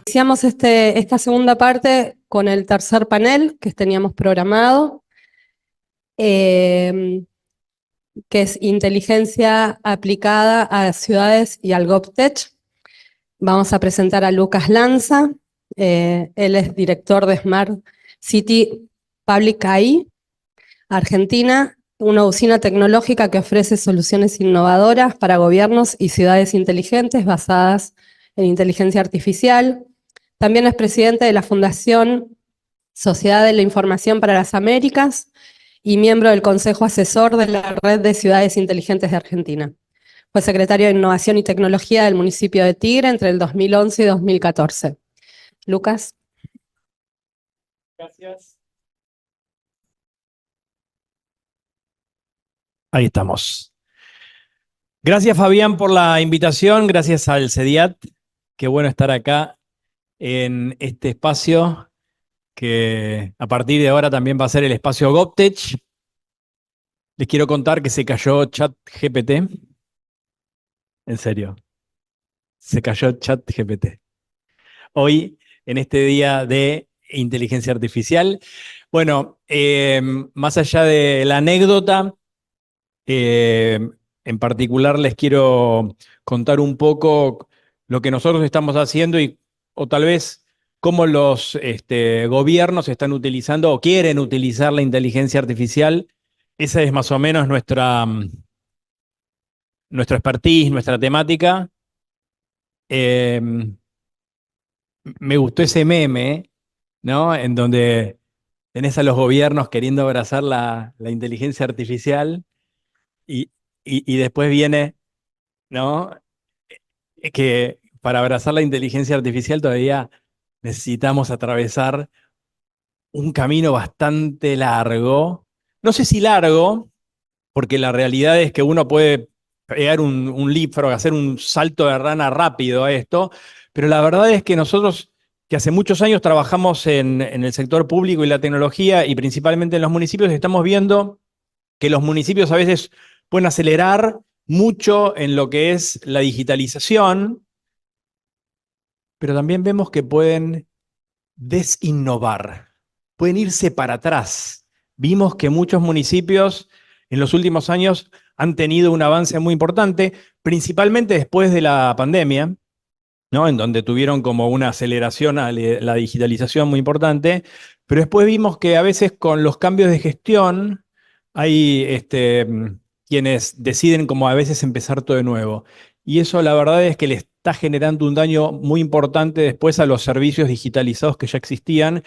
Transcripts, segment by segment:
Iniciamos esta segunda parte con el tercer panel que teníamos programado, que es inteligencia aplicada a ciudades y al GovTech. Vamos a presentar a Lucas Lanza, él es director de Smart City Public AI, Argentina, una usina tecnológica que ofrece soluciones innovadoras para gobiernos y ciudades inteligentes basadas en inteligencia artificial. También es presidente de la Fundación Sociedad de la Información para las Américas y miembro del Consejo Asesor de la Red de Ciudades Inteligentes de Argentina. Fue secretario de Innovación y Tecnología del municipio de Tigre entre el 2011 y 2014. Lucas. Gracias. Ahí estamos. Gracias, Fabián, por la invitación. Gracias al CEDIAT. Qué bueno estar acá en este espacio que a partir de ahora también va a ser el espacio GovTech. Les quiero contar que se cayó ChatGPT. En serio. Se cayó ChatGPT. Hoy, en este día de inteligencia artificial. Bueno, más allá de la anécdota, en particular les quiero contar un poco lo que nosotros estamos haciendo o tal vez cómo los gobiernos están utilizando o quieren utilizar la inteligencia artificial. Esa es más o menos nuestra expertise, nuestra temática. Me gustó ese meme, ¿no? En donde tenés a los gobiernos queriendo abrazar la inteligencia artificial y, y después viene, ¿no? Que para abrazar la inteligencia artificial todavía necesitamos atravesar un camino bastante largo. No sé si largo, porque la realidad es que uno puede pegar un leapfrog, hacer un salto de rana rápido a esto, pero la verdad es que nosotros, que hace muchos años trabajamos en el sector público y la tecnología, y principalmente en los municipios, estamos viendo que los municipios a veces pueden acelerar mucho en lo que es la digitalización, pero también vemos que pueden desinnovar, pueden irse para atrás. Vimos que muchos municipios en los últimos años han tenido un avance muy importante, principalmente después de la pandemia, ¿no? En donde tuvieron como una aceleración a la digitalización muy importante, pero después vimos que a veces con los cambios de gestión hay quienes deciden como a veces empezar todo de nuevo. Y eso la verdad es que le está generando un daño muy importante después a los servicios digitalizados que ya existían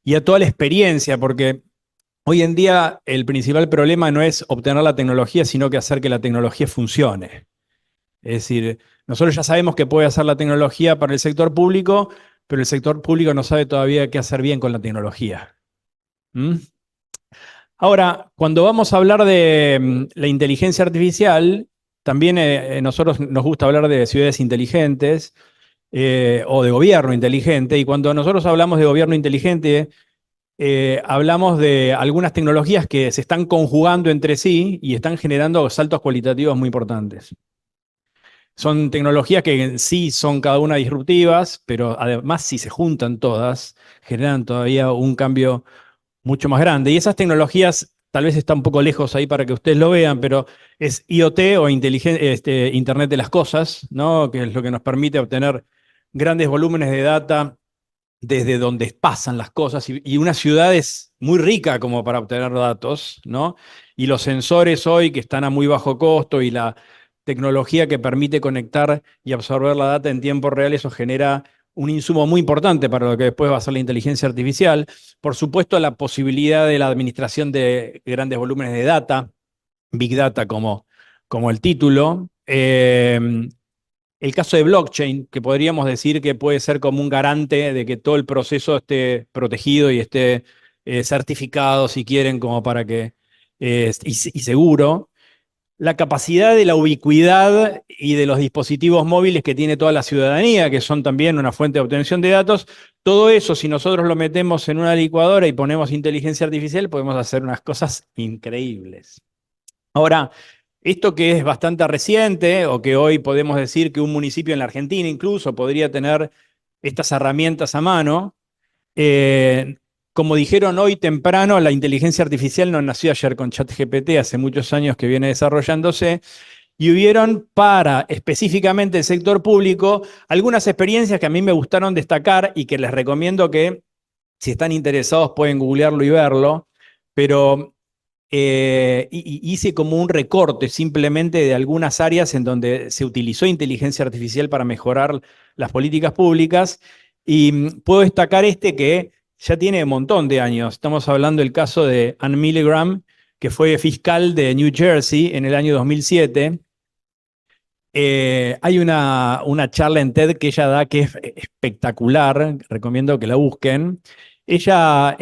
y a toda la experiencia, porque hoy en día el principal problema no es obtener la tecnología, sino que hacer que la tecnología funcione. Es decir, nosotros ya sabemos que puede hacer la tecnología para el sector público, pero el sector público no sabe todavía qué hacer bien con la tecnología. ¿Mm? Ahora, cuando vamos a hablar de la inteligencia artificial, también nosotros nos gusta hablar de ciudades inteligentes o de gobierno inteligente, y cuando nosotros hablamos de gobierno inteligente, hablamos de algunas tecnologías que se están conjugando entre sí y están generando saltos cualitativos muy importantes. Son tecnologías que en sí son cada una disruptivas, pero además si se juntan todas, generan todavía un cambio mucho más grande. Y esas tecnologías, tal vez está un poco lejos ahí para que ustedes lo vean, pero es IoT o Internet de las Cosas, ¿no? Que es lo que nos permite obtener grandes volúmenes de data desde donde pasan las cosas. Y una ciudad es muy rica como para obtener datos, ¿no? Y los sensores hoy que están a muy bajo costo y la tecnología que permite conectar y absorber la data en tiempo real, eso genera un insumo muy importante para lo que después va a ser la inteligencia artificial. Por supuesto, la posibilidad de la administración de grandes volúmenes de data, Big Data como el título. El caso de blockchain, que podríamos decir que puede ser como un garante de que todo el proceso esté protegido y esté certificado, si quieren, como para que, y seguro. la capacidad de la ubicuidad y de los dispositivos móviles que tiene toda la ciudadanía, que son también una fuente de obtención de datos. Todo eso, si nosotros lo metemos en una licuadora y ponemos inteligencia artificial, podemos hacer unas cosas increíbles. Ahora, esto que es bastante reciente, o que hoy podemos decir que un municipio en la Argentina incluso podría tener estas herramientas a mano, como dijeron hoy temprano, la inteligencia artificial no nació ayer con ChatGPT, hace muchos años que viene desarrollándose, y hubieron para específicamente el sector público algunas experiencias que a mí me gustaron destacar y que les recomiendo que, si están interesados, pueden googlearlo y verlo, pero hice como un recorte simplemente de algunas áreas en donde se utilizó inteligencia artificial para mejorar las políticas públicas, y puedo destacar este que ya tiene un montón de años. Estamos hablando del caso de Ann Milgram, que fue fiscal de New Jersey en el año 2007. Hay una charla en TED que ella da que es espectacular, recomiendo que la busquen. Ella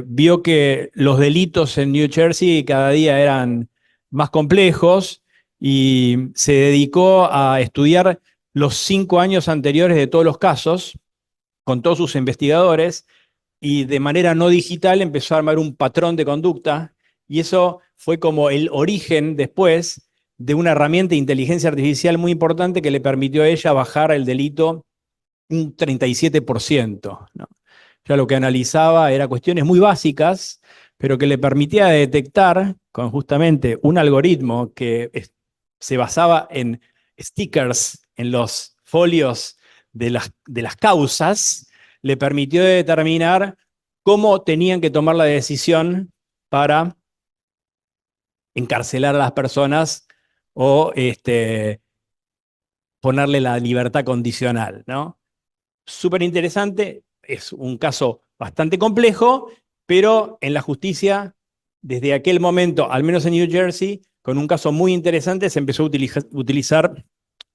vio que los delitos en New Jersey cada día eran más complejos y se dedicó a estudiar los 5 años anteriores de todos los casos con todos sus investigadores, y de manera no digital empezó a armar un patrón de conducta, y eso fue como el origen después de una herramienta de inteligencia artificial muy importante que le permitió a ella bajar el delito un 37%, ¿no? Ya lo que analizaba era cuestiones muy básicas, pero que le permitía detectar con justamente un algoritmo que se basaba en stickers en los folios de las causas, le permitió determinar cómo tenían que tomar la decisión para encarcelar a las personas o ponerle la libertad condicional, ¿no? Súper interesante, es un caso bastante complejo, pero en la justicia, desde aquel momento, al menos en New Jersey, con un caso muy interesante, se empezó a utilizar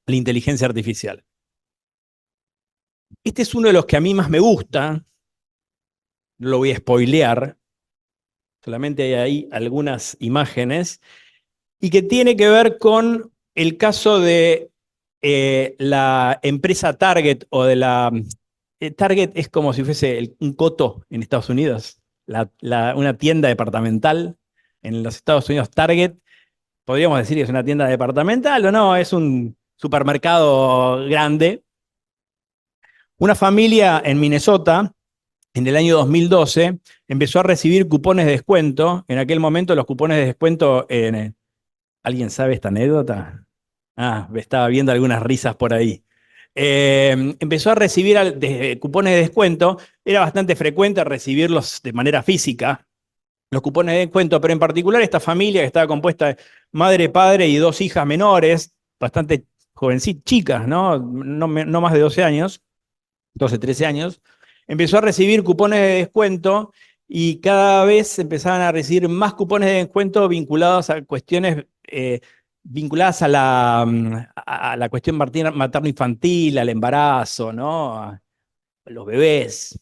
la inteligencia artificial. Este es uno de los que a mí más me gusta, no lo voy a spoilear, solamente hay ahí algunas imágenes, y que tiene que ver con el caso de la empresa Target, o de la... Target es como si fuese un Coto en Estados Unidos, una tienda departamental en los Estados Unidos. Target, podríamos decir que es una tienda departamental o no, es un supermercado grande. Una familia en Minnesota, en el año 2012, empezó a recibir cupones de descuento. En aquel momento los cupones de descuento, ¿alguien sabe esta anécdota? Ah, estaba viendo algunas risas por ahí. Empezó a recibir cupones de descuento. Era bastante frecuente recibirlos de manera física, los cupones de descuento, pero en particular esta familia, que estaba compuesta de madre, padre y 2 hijas menores, bastante jovencitas, chicas, ¿no? No más de 12 años, 12, 13 años, empezó a recibir cupones de descuento, y cada vez empezaban a recibir más cupones de descuento vinculados a cuestiones vinculadas a la cuestión materno-infantil, al embarazo, ¿no? A los bebés.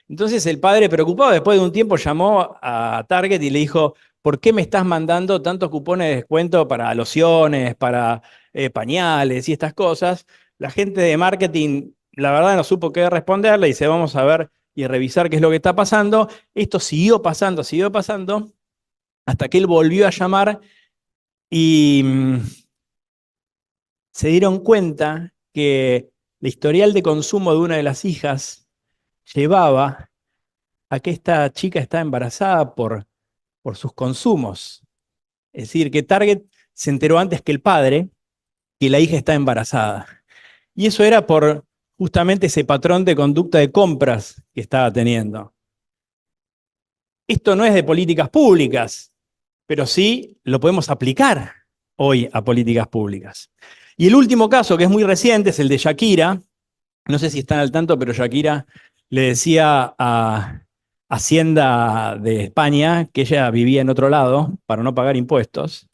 Entonces el padre, preocupado, después de un tiempo llamó a Target y le dijo: ¿por qué me estás mandando tantos cupones de descuento para lociones, para pañales y estas cosas? La gente de marketing, la verdad, no supo qué responderle, y dice: vamos a ver y revisar qué es lo que está pasando. Esto siguió pasando, hasta que él volvió a llamar y se dieron cuenta que el historial de consumo de una de las hijas llevaba a que esta chica está embarazada por sus consumos. Es decir, que Target se enteró antes que el padre que la hija está embarazada. Y eso era por justamente ese patrón de conducta de compras que estaba teniendo. Esto no es de políticas públicas, pero sí lo podemos aplicar hoy a políticas públicas. Y el último caso, que es muy reciente, es el de Shakira. No sé si están al tanto, pero Shakira le decía a Hacienda de España que ella vivía en otro lado para no pagar impuestos.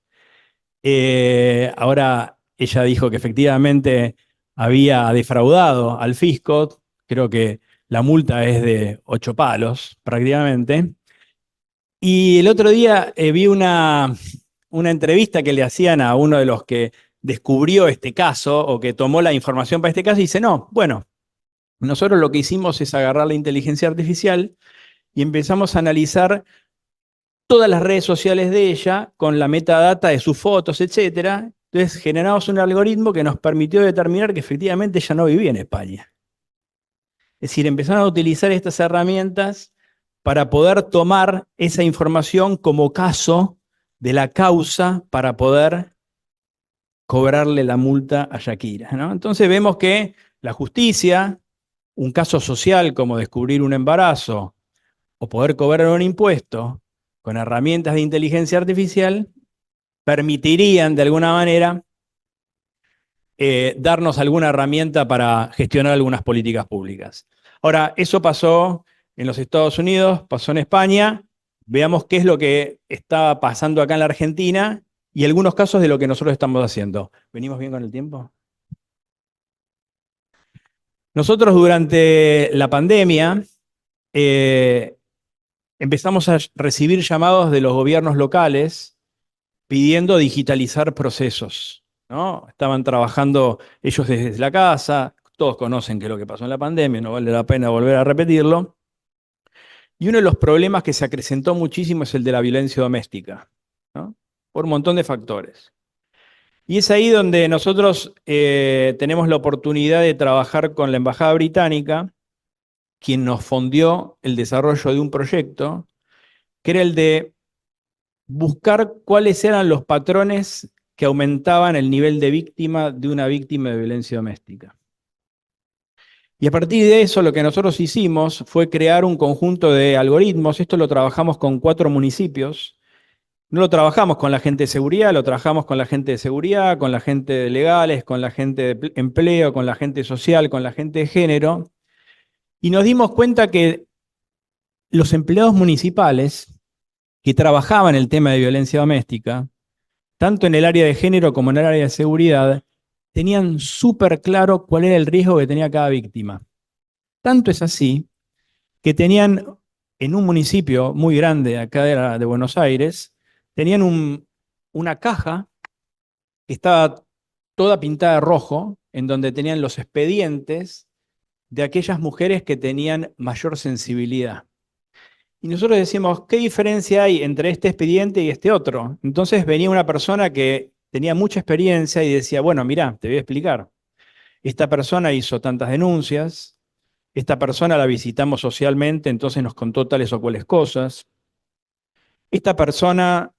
Ahora ella dijo que efectivamente había defraudado al fisco. Creo que la multa es de 8 palos prácticamente. Y el otro día vi una entrevista que le hacían a uno de los que descubrió este caso o que tomó la información para este caso y dice, no, bueno, nosotros lo que hicimos es agarrar la inteligencia artificial y empezamos a analizar todas las redes sociales de ella con la metadata de sus fotos, etcétera. Entonces generamos un algoritmo que nos permitió determinar que efectivamente ella no vivía en España. Es decir, empezaron a utilizar estas herramientas para poder tomar esa información como caso de la causa para poder cobrarle la multa a Shakira, ¿no? Entonces vemos que la justicia, un caso social como descubrir un embarazo o poder cobrar un impuesto con herramientas de inteligencia artificial, permitirían de alguna manera darnos alguna herramienta para gestionar algunas políticas públicas. Ahora, eso pasó en los Estados Unidos, pasó en España. Veamos qué es lo que está pasando acá en la Argentina y algunos casos de lo que nosotros estamos haciendo. ¿Venimos bien con el tiempo? Nosotros durante la pandemia empezamos a recibir llamados de los gobiernos locales pidiendo digitalizar procesos, ¿no? Estaban trabajando ellos desde la casa, todos conocen qué es lo que pasó en la pandemia, no vale la pena volver a repetirlo. Y uno de los problemas que se acrecentó muchísimo es el de la violencia doméstica, ¿no? Por un montón de factores. Y es ahí donde nosotros tenemos la oportunidad de trabajar con la Embajada Británica, quien nos fondió el desarrollo de un proyecto, que era el de buscar cuáles eran los patrones que aumentaban el nivel de víctima de una víctima de violencia doméstica. Y a partir de eso lo que nosotros hicimos fue crear un conjunto de algoritmos. Esto lo trabajamos con 4 municipios. No lo trabajamos con la gente de seguridad, lo trabajamos con la gente de seguridad, con la gente de legales, con la gente de empleo, con la gente social, con la gente de género. Y nos dimos cuenta que los empleados municipales que trabajaban el tema de violencia doméstica, tanto en el área de género como en el área de seguridad, tenían súper claro cuál era el riesgo que tenía cada víctima. Tanto es así que tenían en un municipio muy grande acá de Buenos Aires, tenían una caja que estaba toda pintada de rojo, en donde tenían los expedientes de aquellas mujeres que tenían mayor sensibilidad. Y nosotros decimos, ¿qué diferencia hay entre este expediente y este otro? Entonces venía una persona que tenía mucha experiencia y decía, bueno, mirá, te voy a explicar. Esta persona hizo tantas denuncias, esta persona la visitamos socialmente, entonces nos contó tales o cuales cosas. Esta persona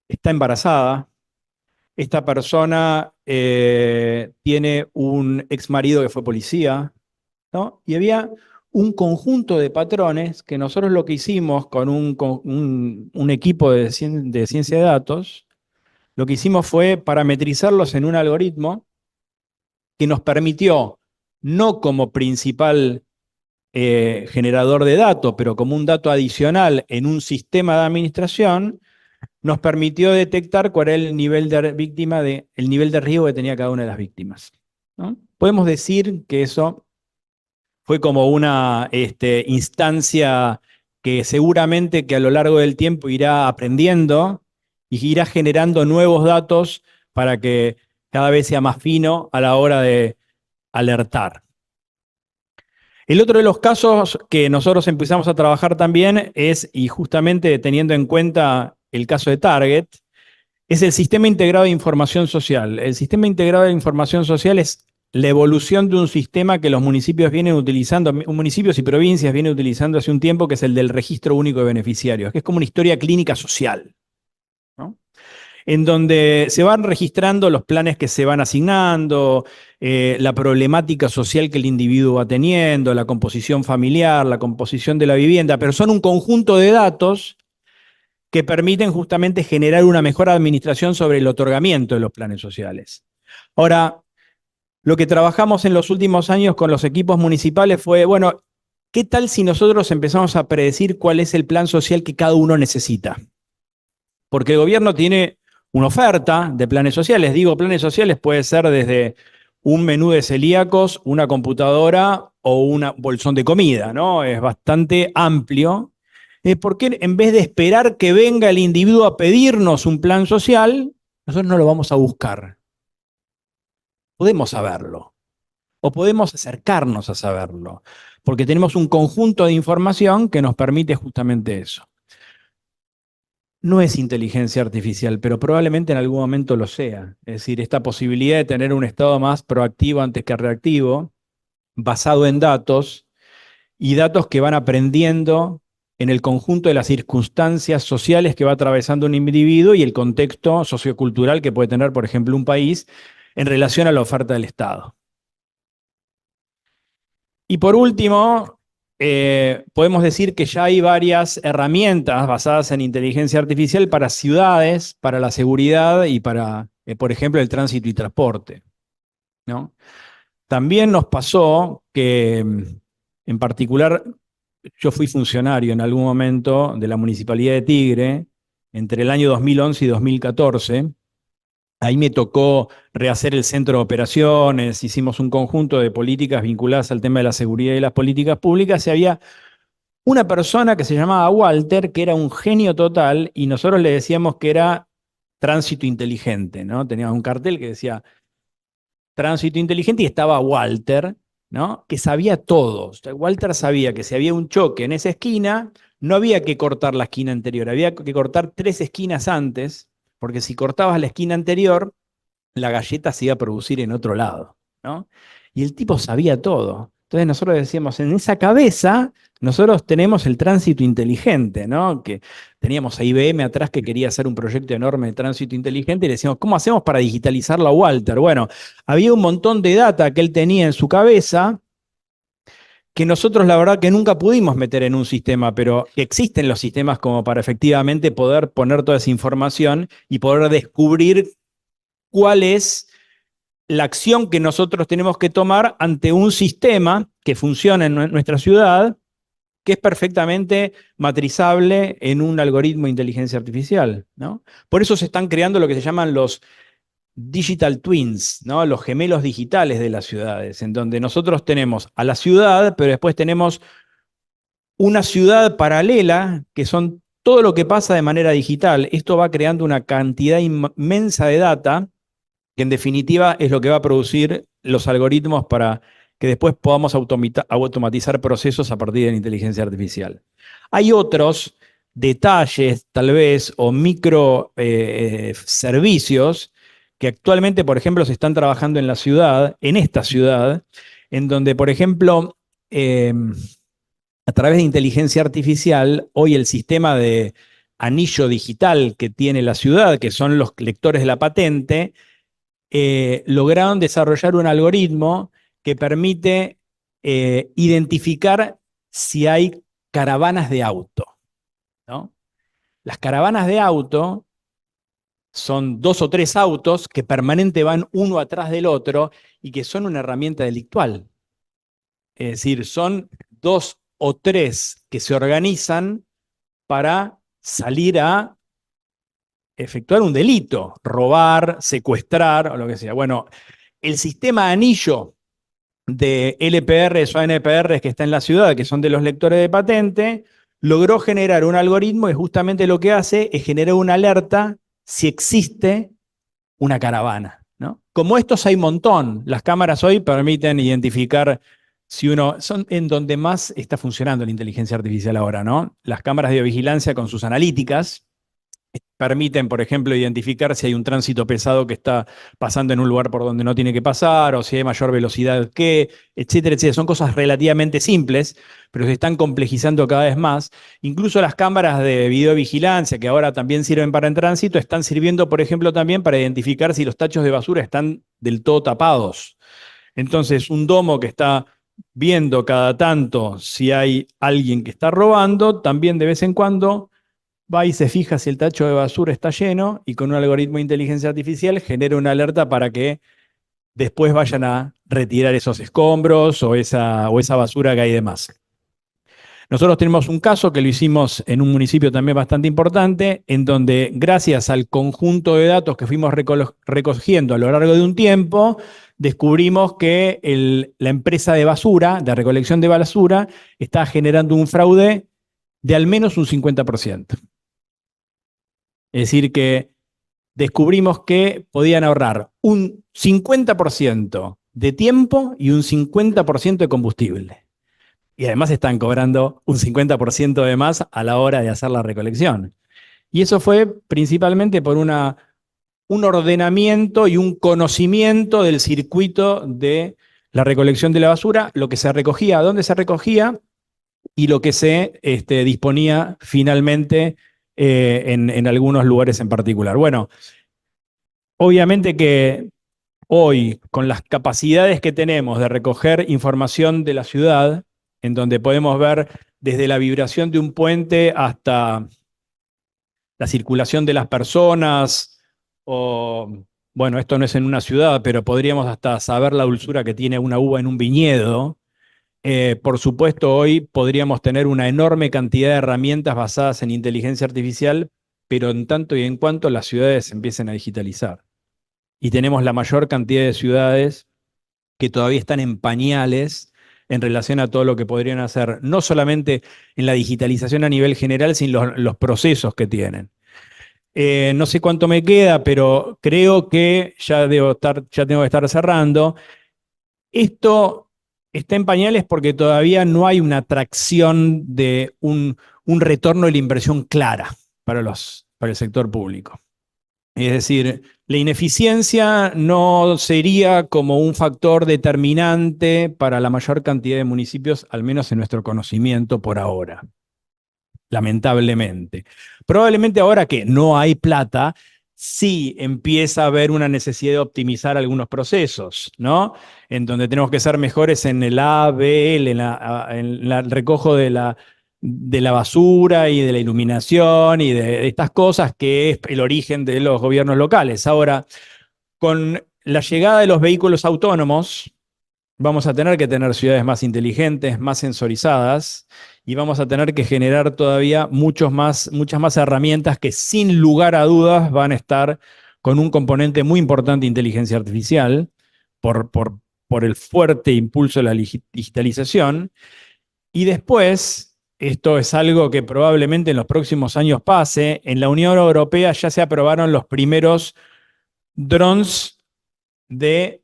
está embarazada, esta persona tiene un ex marido que fue policía, ¿no? Y había un conjunto de patrones que nosotros lo que hicimos con un equipo de ciencia de datos, lo que hicimos fue parametrizarlos en un algoritmo que nos permitió, no como principal generador de datos, pero como un dato adicional en un sistema de administración, nos permitió detectar cuál era el nivel de víctima, el nivel de riesgo que tenía cada una de las víctimas, ¿no? Podemos decir que eso fue como una instancia que seguramente que a lo largo del tiempo irá aprendiendo y irá generando nuevos datos para que cada vez sea más fino a la hora de alertar. El otro de los casos que nosotros empezamos a trabajar también es, y justamente teniendo en cuenta el caso de Target, es el Sistema Integrado de Información Social. El Sistema Integrado de Información Social es la evolución de un sistema que los municipios vienen utilizando, municipios y provincias vienen utilizando hace un tiempo, que es el del Registro Único de Beneficiarios, que es como una historia clínica social, ¿no? En donde se van registrando los planes que se van asignando, la problemática social que el individuo va teniendo, la composición familiar, la composición de la vivienda, pero son un conjunto de datos que permiten justamente generar una mejor administración sobre el otorgamiento de los planes sociales. Ahora, lo que trabajamos en los últimos años con los equipos municipales fue, bueno, ¿qué tal si nosotros empezamos a predecir cuál es el plan social que cada uno necesita? Porque el gobierno tiene una oferta de planes sociales. Digo, planes sociales puede ser desde un menú de celíacos, una computadora o un bolsón de comida, ¿no? Es bastante amplio. ¿Por qué en vez de esperar que venga el individuo a pedirnos un plan social, nosotros no lo vamos a buscar? Podemos saberlo, o podemos acercarnos a saberlo, porque tenemos un conjunto de información que nos permite justamente eso. No es inteligencia artificial, pero probablemente en algún momento lo sea. Es decir, esta posibilidad de tener un estado más proactivo antes que reactivo, basado en datos, y datos que van aprendiendo en el conjunto de las circunstancias sociales que va atravesando un individuo y el contexto sociocultural que puede tener, por ejemplo, un país en relación a la oferta del Estado. Y por último, podemos decir que ya hay varias herramientas basadas en inteligencia artificial para ciudades, para la seguridad y para, por ejemplo, el tránsito y transporte, ¿no? También nos pasó que, en particular, yo fui funcionario en algún momento de la Municipalidad de Tigre, entre el año 2011 y 2014. Ahí me tocó rehacer el centro de operaciones, hicimos un conjunto de políticas vinculadas al tema de la seguridad y las políticas públicas, y había una persona que se llamaba Walter, que era un genio total, y nosotros le decíamos que era tránsito inteligente, ¿no? Teníamos un cartel que decía tránsito inteligente y estaba Walter, ¿no? Que sabía todo. O sea, Walter sabía que si había un choque en esa esquina, no había que cortar la esquina anterior, había que cortar 3 esquinas antes, porque si cortabas la esquina anterior, la galleta se iba a producir en otro lado, ¿no? Y el tipo sabía todo. Entonces nosotros decíamos, en esa cabeza nosotros tenemos el tránsito inteligente, ¿no? Que teníamos a IBM atrás que quería hacer un proyecto enorme de tránsito inteligente y le decíamos, ¿cómo hacemos para digitalizarlo a Walter? Bueno, había un montón de data que él tenía en su cabeza que nosotros la verdad que nunca pudimos meter en un sistema, pero existen los sistemas como para efectivamente poder poner toda esa información y poder descubrir cuál es la acción que nosotros tenemos que tomar ante un sistema que funciona en nuestra ciudad, que es perfectamente matrizable en un algoritmo de inteligencia artificial, ¿no? Por eso se están creando lo que se llaman los digital twins, ¿no? Los gemelos digitales de las ciudades, en donde nosotros tenemos a la ciudad, pero después tenemos una ciudad paralela, que son todo lo que pasa de manera digital. Esto va creando una cantidad inmensa de data, que en definitiva es lo que va a producir los algoritmos para que después podamos automatizar procesos a partir de la inteligencia artificial. Hay otros detalles, tal vez, o micro servicios que actualmente, por ejemplo, se están trabajando en la ciudad, en esta ciudad, en donde, por ejemplo, a través de inteligencia artificial, hoy el sistema de anillo digital que tiene la ciudad, que son los lectores de la patente, lograron desarrollar un algoritmo que permite identificar si hay caravanas de auto, ¿no? Las caravanas de auto son 2 o 3 autos que permanente van uno atrás del otro y que son una herramienta delictual. Es decir, son 2 o 3 que se organizan para salir a efectuar un delito, robar, secuestrar o lo que sea. Bueno, el sistema anillo de LPRs o ANPRs que está en la ciudad, que son de los lectores de patente, logró generar un algoritmo y justamente lo que hace es generar una alerta si existe una caravana, ¿no? Como estos hay un montón. Las cámaras hoy permiten identificar si uno... Son en donde más está funcionando la inteligencia artificial ahora, ¿no? Las cámaras de vigilancia con sus analíticas permiten, por ejemplo, identificar si hay un tránsito pesado que está pasando en un lugar por donde no tiene que pasar, o si hay mayor velocidad que, etcétera, etcétera. Son cosas relativamente simples, pero se están complejizando cada vez más. Incluso las cámaras de videovigilancia, que ahora también sirven para el tránsito, están sirviendo, por ejemplo, también para identificar si los tachos de basura están del todo tapados. Entonces, un domo que está viendo cada tanto si hay alguien que está robando, también de vez en cuando va y se fija si el tacho de basura está lleno y con un algoritmo de inteligencia artificial genera una alerta para que después vayan a retirar esos escombros o esa basura que hay de más. Nosotros tenemos un caso que lo hicimos en un municipio también bastante importante, en donde gracias al conjunto de datos que fuimos recogiendo a lo largo de un tiempo, descubrimos que la empresa de basura, de recolección de basura, está generando un fraude de al menos un 50%. Es decir, que descubrimos que podían ahorrar un 50% de tiempo y un 50% de combustible. Y además están cobrando un 50% de más a la hora de hacer la recolección. Y eso fue principalmente por un ordenamiento y un conocimiento del circuito de la recolección de la basura, lo que se recogía, dónde se recogía y lo que se disponía finalmente en algunos lugares en particular. Bueno, obviamente que hoy, con las capacidades que tenemos de recoger información de la ciudad, en donde podemos ver desde la vibración de un puente hasta la circulación de las personas, o, bueno, esto no es en una ciudad, pero podríamos hasta saber la dulzura que tiene una uva en un viñedo. Por supuesto, hoy podríamos tener una enorme cantidad de herramientas basadas en inteligencia artificial, pero en tanto y en cuanto las ciudades empiecen a digitalizar. Y tenemos la mayor cantidad de ciudades que todavía están en pañales en relación a todo lo que podrían hacer, no solamente en la digitalización a nivel general, sino los procesos que tienen. No sé cuánto me queda, pero creo que ya tengo que estar cerrando. Esto está en pañales porque todavía no hay una atracción de un retorno de la inversión clara para el sector público. Es decir, la ineficiencia no sería como un factor determinante para la mayor cantidad de municipios, al menos en nuestro conocimiento por ahora, lamentablemente. Probablemente ahora que no hay plata, sí empieza a haber una necesidad de optimizar algunos procesos, ¿no? En donde tenemos que ser mejores en el ABL, en el recojo de la basura y de la iluminación y de estas cosas que es el origen de los gobiernos locales. Ahora, con la llegada de los vehículos autónomos, vamos a tener que tener ciudades más inteligentes, más sensorizadas, y vamos a tener que generar todavía muchas más herramientas que sin lugar a dudas van a estar con un componente muy importante de inteligencia artificial por el fuerte impulso de la digitalización. Y después, esto es algo que probablemente en los próximos años pase, en la Unión Europea ya se aprobaron los primeros drones de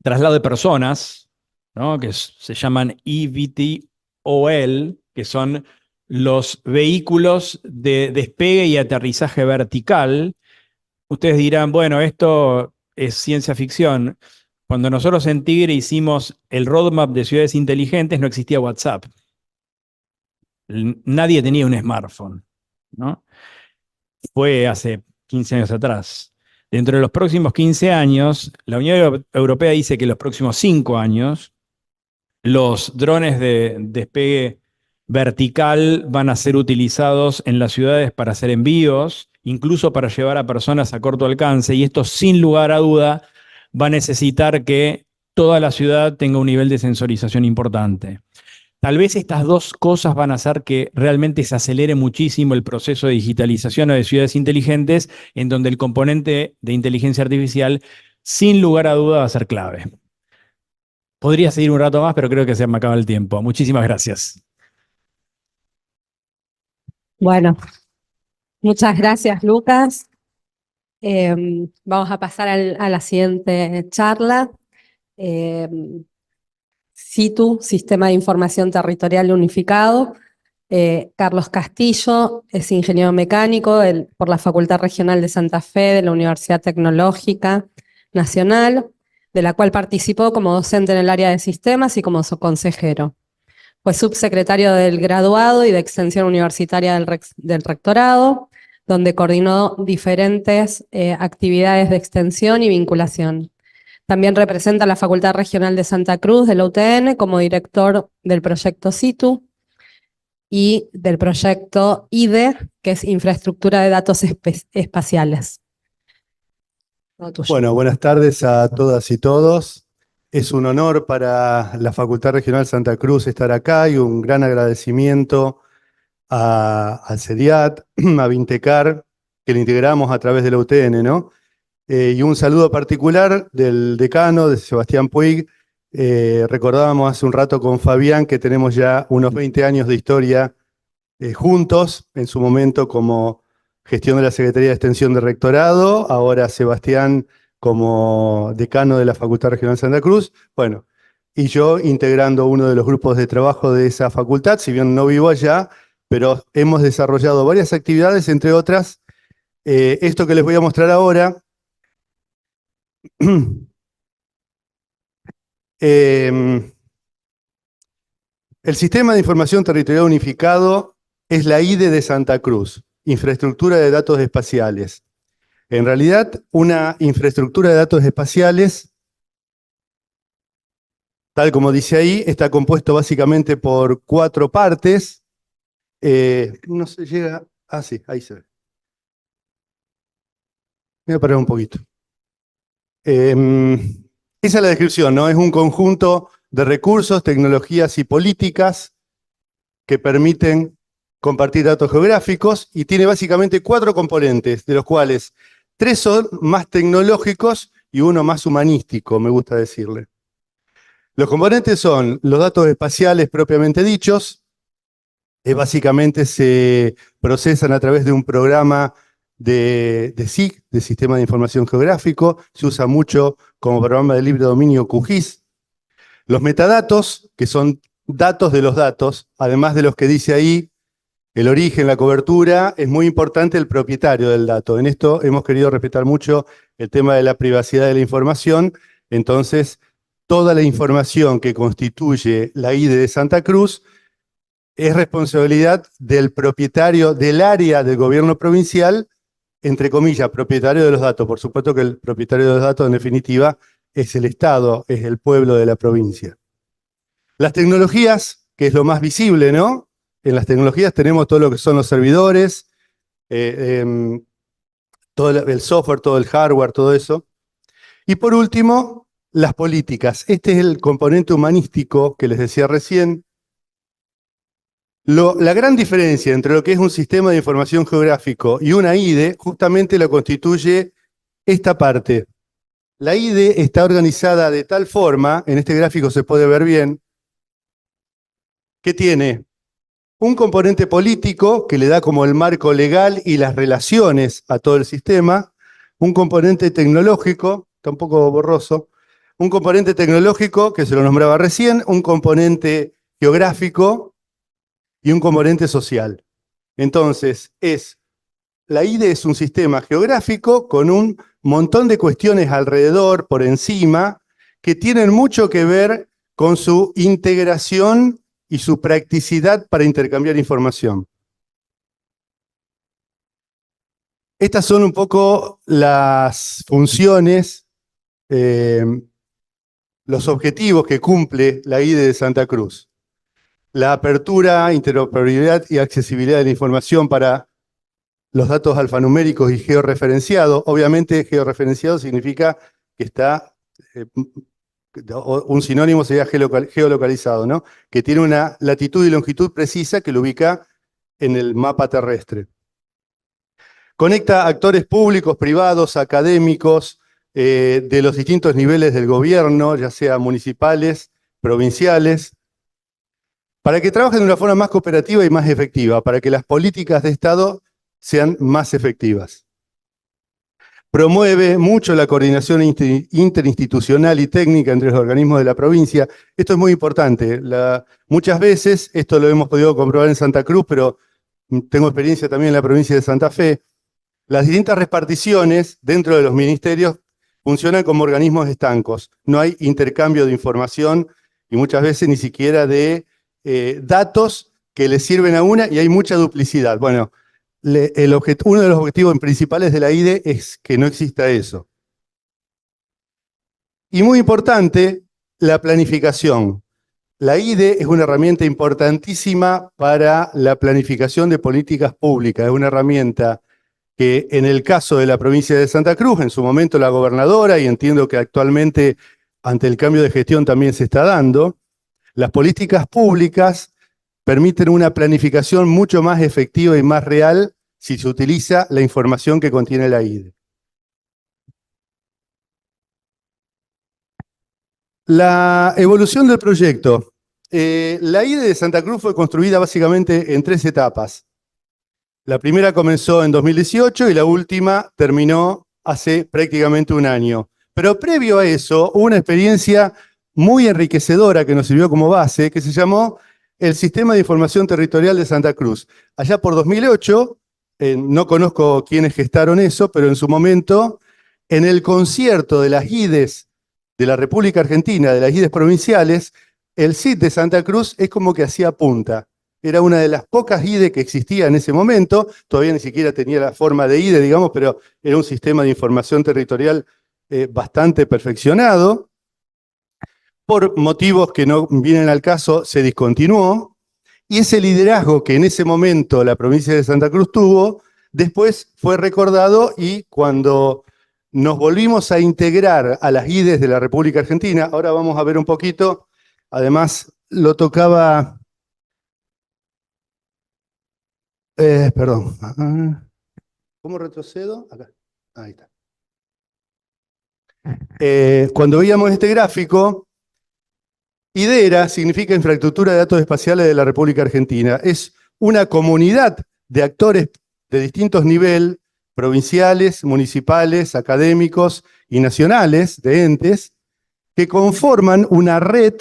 traslado de personas, ¿no? Que se llaman eVTOL, que son los vehículos de despegue y aterrizaje vertical. Ustedes dirán, bueno, esto es ciencia ficción. Cuando nosotros en Tigre hicimos el roadmap de ciudades inteligentes, no existía WhatsApp. Nadie tenía un smartphone, ¿no? Fue hace 15 años atrás. Dentro de los próximos 15 años, la Unión Europea dice que en los próximos 5 años, los drones de despegue vertical van a ser utilizados en las ciudades para hacer envíos, incluso para llevar a personas a corto alcance, y esto sin lugar a duda va a necesitar que toda la ciudad tenga un nivel de sensorización importante. Tal vez estas dos cosas van a hacer que realmente se acelere muchísimo el proceso de digitalización o de ciudades inteligentes, en donde el componente de inteligencia artificial, sin lugar a duda, va a ser clave. Podría seguir un rato más, pero creo que se me acaba el tiempo. Muchísimas gracias. Bueno, muchas gracias, Lucas. Vamos a pasar a la siguiente charla. SITU, Sistema de Información Territorial Unificado. Carlos Castillo es ingeniero mecánico por la Facultad Regional de Santa Fe de la Universidad Tecnológica Nacional, de la cual participó como docente en el área de sistemas y como su consejero. Fue subsecretario del graduado y de extensión universitaria del rectorado, donde coordinó diferentes actividades de extensión y vinculación. También representa a la Facultad Regional de Santa Cruz de la UTN como director del proyecto SITU y del proyecto IDE, que es Infraestructura de Datos Espaciales. Bueno, buenas tardes a todas y todos. Es un honor para la Facultad Regional Santa Cruz estar acá y un gran agradecimiento al CEDIAT, a Vintecar, que le integramos a través de la UTN, ¿no? Y un saludo particular del decano, de Sebastián Puig, Recordábamos hace un rato con Fabián que tenemos ya unos 20 años de historia juntos, en su momento como gestión de la Secretaría de Extensión de Rectorado, ahora Sebastián como decano de la Facultad Regional Santa Cruz, bueno, y yo integrando uno de los grupos de trabajo de esa facultad, si bien no vivo allá, pero hemos desarrollado varias actividades, entre otras, esto que les voy a mostrar ahora. El Sistema de Información Territorial Unificado es la IDE de Santa Cruz, Infraestructura de Datos Espaciales. En realidad, una infraestructura de datos espaciales, tal como dice ahí, está compuesto básicamente por 4 partes. No se llega... Ah, sí, ahí se ve. Voy a parar un poquito. Esa es la descripción, ¿no? Es un conjunto de recursos, tecnologías y políticas que permiten compartir datos geográficos y tiene básicamente 4 componentes, de los cuales 3 son más tecnológicos y uno más humanístico, me gusta decirle. Los componentes son los datos espaciales propiamente dichos, básicamente se procesan a través de un programa de SIG, de Sistema de Información Geográfico, se usa mucho como programa de libre dominio QGIS. Los metadatos, que son datos de los datos, además de los que dice ahí, el origen, la cobertura, es muy importante el propietario del dato. En esto hemos querido respetar mucho el tema de la privacidad de la información, entonces toda la información que constituye la IDE de Santa Cruz es responsabilidad del propietario del área del gobierno provincial, entre comillas, propietario de los datos. Por supuesto que el propietario de los datos, en definitiva, es el Estado, es el pueblo de la provincia. Las tecnologías, que es lo más visible, ¿no? En las tecnologías tenemos todo lo que son los servidores, todo el software, todo el hardware, todo eso. Y por último, las políticas. Este es el componente humanístico que les decía recién. La gran diferencia entre lo que es un sistema de información geográfico y una IDE justamente lo constituye esta parte. La IDE está organizada de tal forma, en este gráfico se puede ver bien, que tiene un componente político que le da como el marco legal y las relaciones a todo el sistema, un componente tecnológico, está un poco borroso, un componente tecnológico que se lo nombraba recién, un componente geográfico y un componente social. Entonces, la IDE es un sistema geográfico con un montón de cuestiones alrededor, por encima, que tienen mucho que ver con su integración y su practicidad para intercambiar información. Estas son un poco las funciones, los objetivos que cumple la IDE de Santa Cruz. La apertura, interoperabilidad y accesibilidad de la información para los datos alfanuméricos y georreferenciados. Obviamente, georreferenciado significa que está, un sinónimo sería geolocalizado, ¿no? Que tiene una latitud y longitud precisa que lo ubica en el mapa terrestre. Conecta actores públicos, privados, académicos, de los distintos niveles del gobierno, ya sea municipales, provinciales, para que trabajen de una forma más cooperativa y más efectiva, para que las políticas de Estado sean más efectivas. Promueve mucho la coordinación interinstitucional y técnica entre los organismos de la provincia. Esto es muy importante. Muchas veces, esto lo hemos podido comprobar en Santa Cruz, pero tengo experiencia también en la provincia de Santa Fe, las distintas reparticiones dentro de los ministerios funcionan como organismos estancos. No hay intercambio de información y muchas veces ni siquiera de datos que le sirven a una y hay mucha duplicidad. Bueno, uno de los objetivos principales de la IDE es que no exista eso. Y muy importante, la planificación. La IDE es una herramienta importantísima para la planificación de políticas públicas. Es una herramienta que en el caso de la provincia de Santa Cruz, en su momento la gobernadora, y entiendo que actualmente ante el cambio de gestión también se está dando, las políticas públicas permiten una planificación mucho más efectiva y más real si se utiliza la información que contiene la IDE. La evolución del proyecto. La IDE de Santa Cruz fue construida básicamente en 3 etapas. La primera comenzó en 2018 y la última terminó hace prácticamente un año. Pero previo a eso, hubo una experiencia muy enriquecedora que nos sirvió como base, que se llamó el Sistema de Información Territorial de Santa Cruz. Allá por 2008, no conozco quiénes gestaron eso, pero en su momento, en el concierto de las IDES de la República Argentina, de las IDES provinciales, el CIT de Santa Cruz es como que hacía punta. Era una de las pocas IDE que existía en ese momento, todavía ni siquiera tenía la forma de IDE, digamos, pero era un sistema de información territorial bastante perfeccionado. Por motivos que no vienen al caso, se discontinuó, y ese liderazgo que en ese momento la provincia de Santa Cruz tuvo, después fue recordado, y cuando nos volvimos a integrar a las IDES de la República Argentina, ahora vamos a ver un poquito, además lo tocaba... perdón. ¿Cómo retrocedo? Acá. Ahí está. Cuando veíamos este gráfico, IDERA significa Infraestructura de Datos Espaciales de la República Argentina. Es una comunidad de actores de distintos niveles, provinciales, municipales, académicos y nacionales, de entes, que conforman una red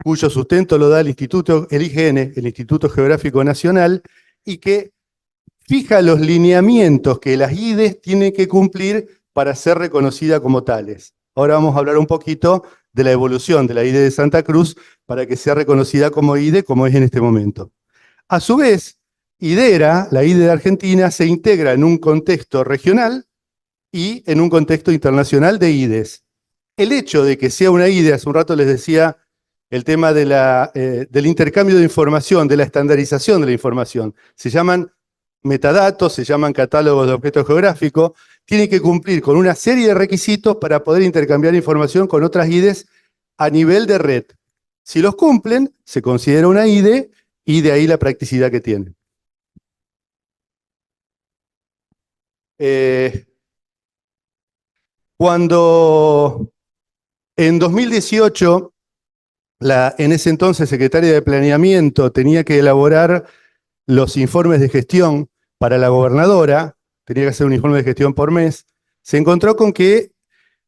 cuyo sustento lo da el IGN, el Instituto Geográfico Nacional, y que fija los lineamientos que las IDES tienen que cumplir para ser reconocidas como tales. Ahora vamos a hablar un poquito de la evolución de la IDE de Santa Cruz para que sea reconocida como IDE, como es en este momento. A su vez, IDERA, la IDE de Argentina, se integra en un contexto regional y en un contexto internacional de IDES. El hecho de que sea una IDE, hace un rato les decía el tema de del intercambio de información, de la estandarización de la información. Se llaman metadatos, se llaman catálogos de objetos geográficos, tienen que cumplir con una serie de requisitos para poder intercambiar información con otras IDES a nivel de red. Si los cumplen, se considera una IDE y de ahí la practicidad que tienen. Cuando en 2018 en ese entonces secretaria de Planeamiento tenía que elaborar los informes de gestión para la gobernadora, tenía que hacer un informe de gestión por mes, se encontró con que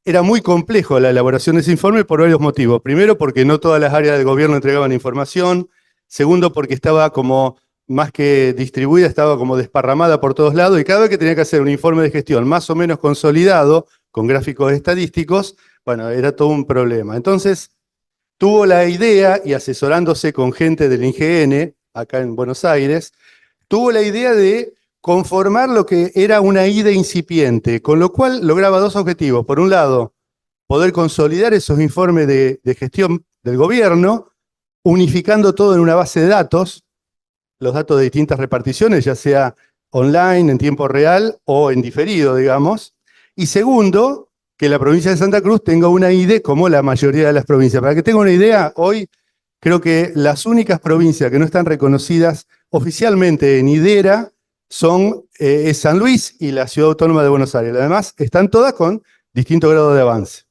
era muy complejo la elaboración de ese informe por varios motivos. Primero, porque no todas las áreas del gobierno entregaban información. Segundo, porque estaba como, más que distribuida, estaba como desparramada por todos lados, y cada vez que tenía que hacer un informe de gestión más o menos consolidado, con gráficos estadísticos, bueno, era todo un problema. Entonces, tuvo la idea, y asesorándose con gente del IGN, acá en Buenos Aires, tuvo la idea de conformar lo que era una IDE incipiente, con lo cual lograba 2 objetivos. Por un lado, poder consolidar esos informes de gestión del gobierno, unificando todo en una base de datos, los datos de distintas reparticiones, ya sea online, en tiempo real o en diferido, digamos. Y segundo, que la provincia de Santa Cruz tenga una IDE como la mayoría de las provincias. Para que tenga una idea, hoy creo que las únicas provincias que no están reconocidas oficialmente en IDERA es San Luis y la Ciudad Autónoma de Buenos Aires. Además, están todas con distinto grado de avance.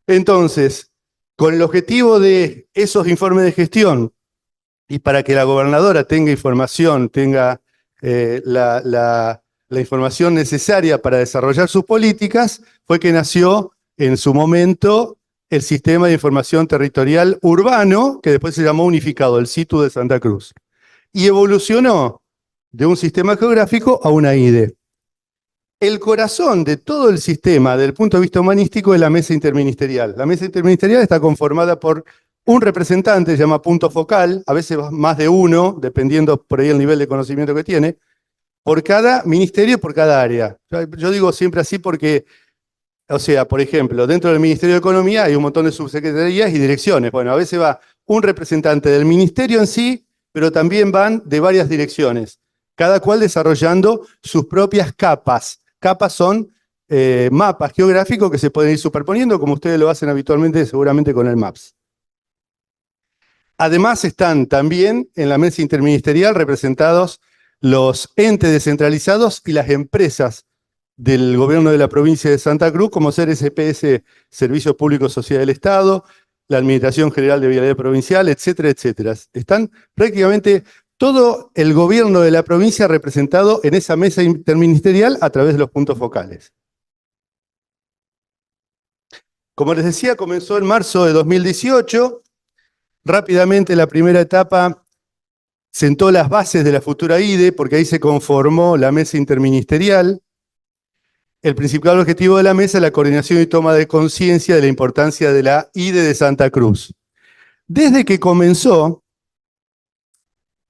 Entonces, con el objetivo de esos informes de gestión y para que la gobernadora tenga información, tenga la información necesaria para desarrollar sus políticas, fue que nació en su momento el Sistema de Información Territorial Urbano, que después se llamó unificado, el SITU de Santa Cruz. Y evolucionó de un sistema geográfico a una IDE. El corazón de todo el sistema, desde el punto de vista humanístico, es la mesa interministerial. La mesa interministerial está conformada por un representante, se llama punto focal, a veces más de uno, dependiendo por ahí el nivel de conocimiento que tiene, por cada ministerio y por cada área. Yo digo siempre así porque, o sea, por ejemplo, dentro del Ministerio de Economía hay un montón de subsecretarías y direcciones. Bueno, a veces va un representante del ministerio en sí, pero también van de varias direcciones, cada cual desarrollando sus propias capas. Capas son mapas geográficos que se pueden ir superponiendo, como ustedes lo hacen habitualmente, seguramente con el MAPS. Además están también en la mesa interministerial representados los entes descentralizados y las empresas del gobierno de la provincia de Santa Cruz, como ser SPS, Servicios Públicos Sociedad del Estado, la Administración General de Vialidad Provincial, etcétera, etcétera. Están prácticamente todo el gobierno de la provincia representado en esa mesa interministerial a través de los puntos focales. Como les decía, comenzó en marzo de 2018. Rápidamente la primera etapa sentó las bases de la futura IDE, porque ahí se conformó la mesa interministerial. El principal objetivo de la mesa es la coordinación y toma de conciencia de la importancia de la IDE de Santa Cruz. Desde que comenzó,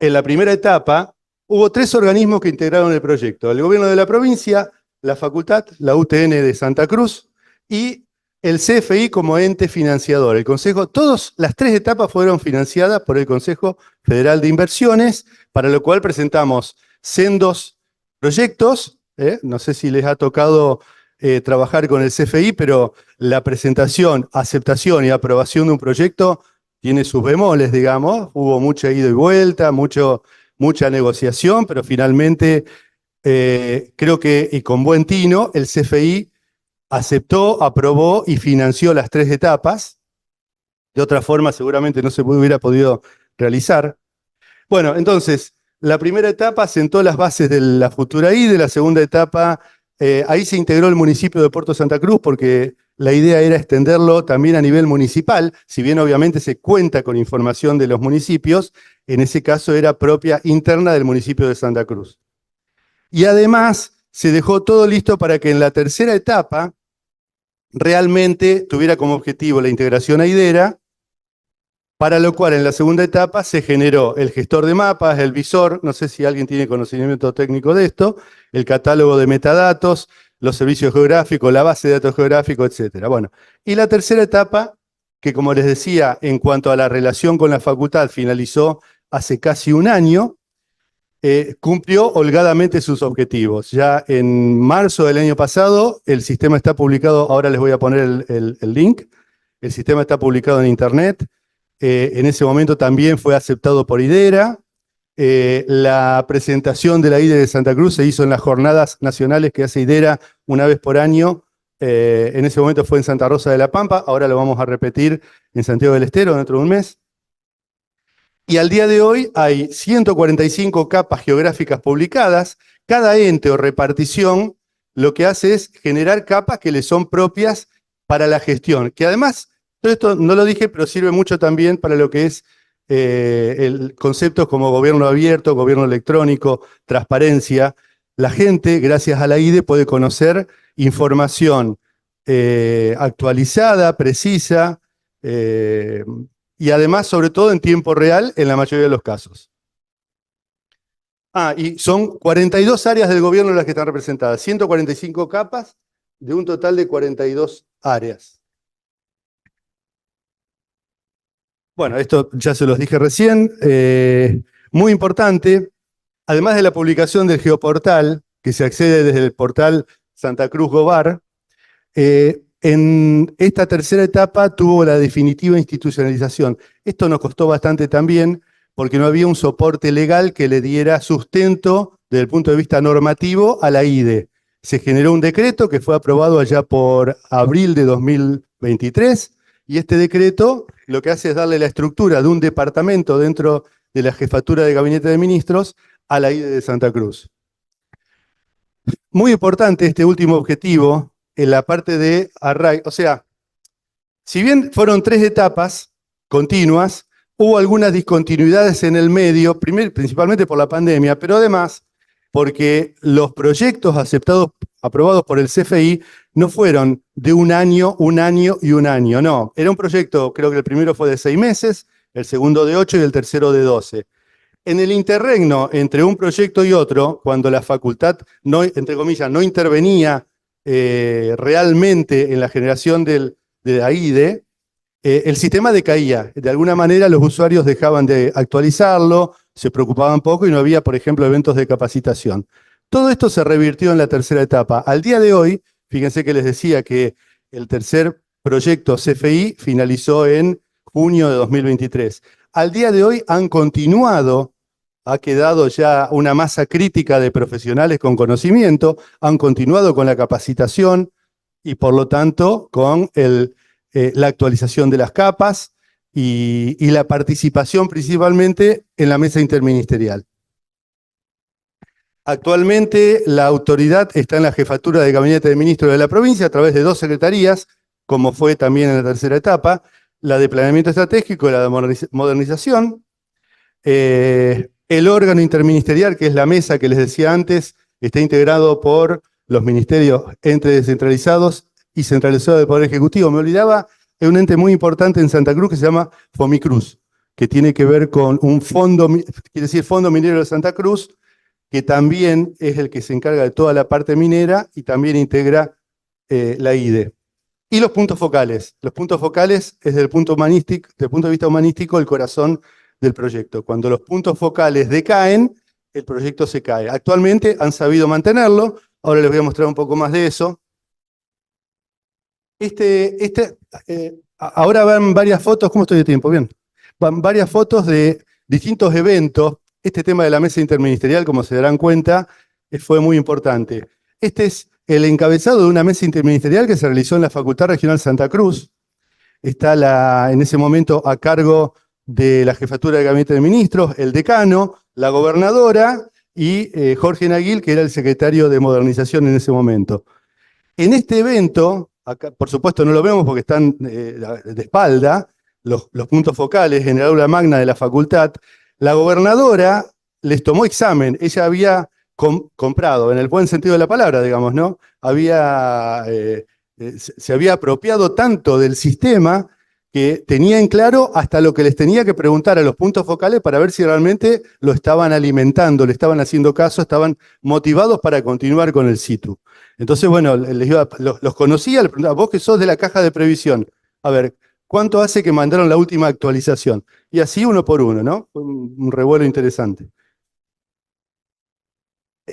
en la primera etapa, hubo 3 organismos que integraron el proyecto: el gobierno de la provincia, la facultad, la UTN de Santa Cruz y el CFI como ente financiador. El Consejo, las 3 etapas fueron financiadas por el Consejo Federal de Inversiones, para lo cual presentamos sendos proyectos. No sé si les ha tocado trabajar con el CFI, pero la presentación, aceptación y aprobación de un proyecto tiene sus bemoles, digamos. Hubo mucha ida y vuelta, mucha negociación, pero finalmente creo que, y con buen tino, el CFI aceptó, aprobó y financió las 3 etapas. De otra forma, seguramente no se hubiera podido realizar. Bueno, entonces, la primera etapa sentó las bases de la futura IDE. La segunda etapa, ahí se integró el municipio de Puerto Santa Cruz, porque la idea era extenderlo también a nivel municipal. Si bien obviamente se cuenta con información de los municipios, en ese caso era propia interna del municipio de Santa Cruz. Y además se dejó todo listo para que en la tercera etapa realmente tuviera como objetivo la integración a IDERA, para lo cual en la segunda etapa se generó el gestor de mapas, el visor, no sé si alguien tiene conocimiento técnico de esto, el catálogo de metadatos, los servicios geográficos, la base de datos geográficos, etc. Bueno, y la tercera etapa, que como les decía, en cuanto a la relación con la facultad, finalizó hace casi un año, cumplió holgadamente sus objetivos. Ya en marzo del año pasado, el sistema está publicado, ahora les voy a poner el link, el sistema está publicado en internet. En ese momento también fue aceptado por IDERA. La presentación de la IDE de Santa Cruz se hizo en las jornadas nacionales que hace IDERA una vez por año. En ese momento fue en Santa Rosa de la Pampa, ahora lo vamos a repetir en Santiago del Estero dentro de un mes. Y al día de hoy hay 145 capas geográficas publicadas. Cada ente o repartición lo que hace es generar capas que le son propias para la gestión, que además, todo esto no lo dije, pero sirve mucho también para lo que es conceptos como gobierno abierto, gobierno electrónico, transparencia. La gente, gracias a la IDE, puede conocer información actualizada, precisa, y además, sobre todo, en tiempo real, en la mayoría de los casos. Y son 42 áreas del gobierno las que están representadas, 145 capas de un total de 42 áreas. Bueno, esto ya se los dije recién, muy importante, además de la publicación del geoportal, que se accede desde el portal Santa Cruz Gobar, en esta tercera etapa tuvo la definitiva institucionalización. Esto nos costó bastante también, porque no había un soporte legal que le diera sustento desde el punto de vista normativo a la IDE. Se generó un decreto que fue aprobado allá por abril de 2023, y este decreto lo que hace es darle la estructura de un departamento dentro de la jefatura de gabinete de ministros a la IDE de Santa Cruz. Muy importante este último objetivo en la parte de arraigo. O sea, si bien fueron 3 etapas continuas, hubo algunas discontinuidades en el medio, principalmente por la pandemia, pero además porque los proyectos aprobados por el CFI no fueron de un año y un año, no. Era un proyecto, creo que el primero fue de 6 meses, el segundo de 8 y el tercero de 12. En el interregno entre un proyecto y otro, cuando la facultad, entre comillas, no intervenía realmente en la generación de la IDE, el sistema decaía. De alguna manera los usuarios dejaban de actualizarlo, se preocupaban poco y no había, por ejemplo, eventos de capacitación. Todo esto se revirtió en la tercera etapa. Al día de hoy, fíjense que les decía que el tercer proyecto CFI finalizó en junio de 2023. Al día de hoy han continuado ha quedado ya una masa crítica de profesionales con conocimiento, han continuado con la capacitación y por lo tanto con la actualización de las capas y la participación principalmente en la mesa interministerial. Actualmente la autoridad está en la jefatura de gabinete de ministros de la provincia a través de 2 secretarías, como fue también en la tercera etapa, la de planeamiento estratégico y la de modernización. El órgano interministerial, que es la mesa que les decía antes, está integrado por los ministerios entre descentralizados y centralizados del Poder Ejecutivo. Me olvidaba, es un ente muy importante en Santa Cruz que se llama FOMICRUZ, que tiene que ver con un fondo, quiere decir Fondo Minero de Santa Cruz, que también es el que se encarga de toda la parte minera y también integra la IDE. Y los puntos focales. Los puntos focales es desde el punto de vista humanístico el corazón del proyecto. Cuando los puntos focales decaen, el proyecto se cae. Actualmente han sabido mantenerlo. Ahora les voy a mostrar un poco más de eso. Ahora van varias fotos. ¿Cómo estoy de tiempo? Bien. Van varias fotos de distintos eventos. Este tema de la mesa interministerial, como se darán cuenta, fue muy importante. Este es el encabezado de una mesa interministerial que se realizó en la Facultad Regional Santa Cruz. Está en ese momento a cargo de la jefatura de gabinete de ministros, el decano, la gobernadora y Jorge Naguil, que era el secretario de modernización en ese momento. En este evento, acá, por supuesto no lo vemos porque están de espalda, los puntos focales en el aula magna de la facultad. La gobernadora les tomó examen, ella había comprado, en el buen sentido de la palabra, digamos, ¿no? Se había apropiado tanto del sistema que tenía en claro hasta lo que les tenía que preguntar a los puntos focales para ver si realmente lo estaban alimentando, le estaban haciendo caso, estaban motivados para continuar con el situ. Entonces, bueno, los conocía, les preguntaba, vos que sos de la caja de previsión, a ver, ¿cuánto hace que mandaron la última actualización? Y así uno por uno, ¿no? Fue un revuelo interesante.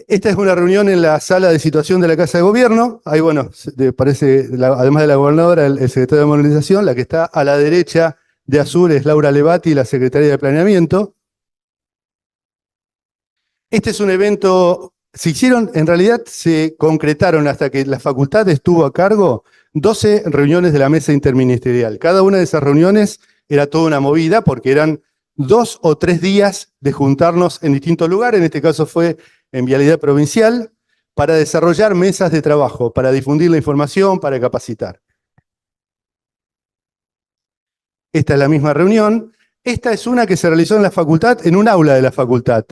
Esta es una reunión en la sala de situación de la Casa de Gobierno. Ahí, bueno, parece, además de la gobernadora, el secretario de Modernización. La que está a la derecha de azul es Laura Levati, la secretaria de Planeamiento. Este es un evento, en realidad se concretaron hasta que la facultad estuvo a cargo 12 reuniones de la mesa interministerial. Cada una de esas reuniones era toda una movida porque eran 2 o 3 días de juntarnos en distintos lugares. En este caso fue en Vialidad Provincial, para desarrollar mesas de trabajo, para difundir la información, para capacitar. Esta es la misma reunión. Esta es una que se realizó en la facultad, en un aula de la facultad.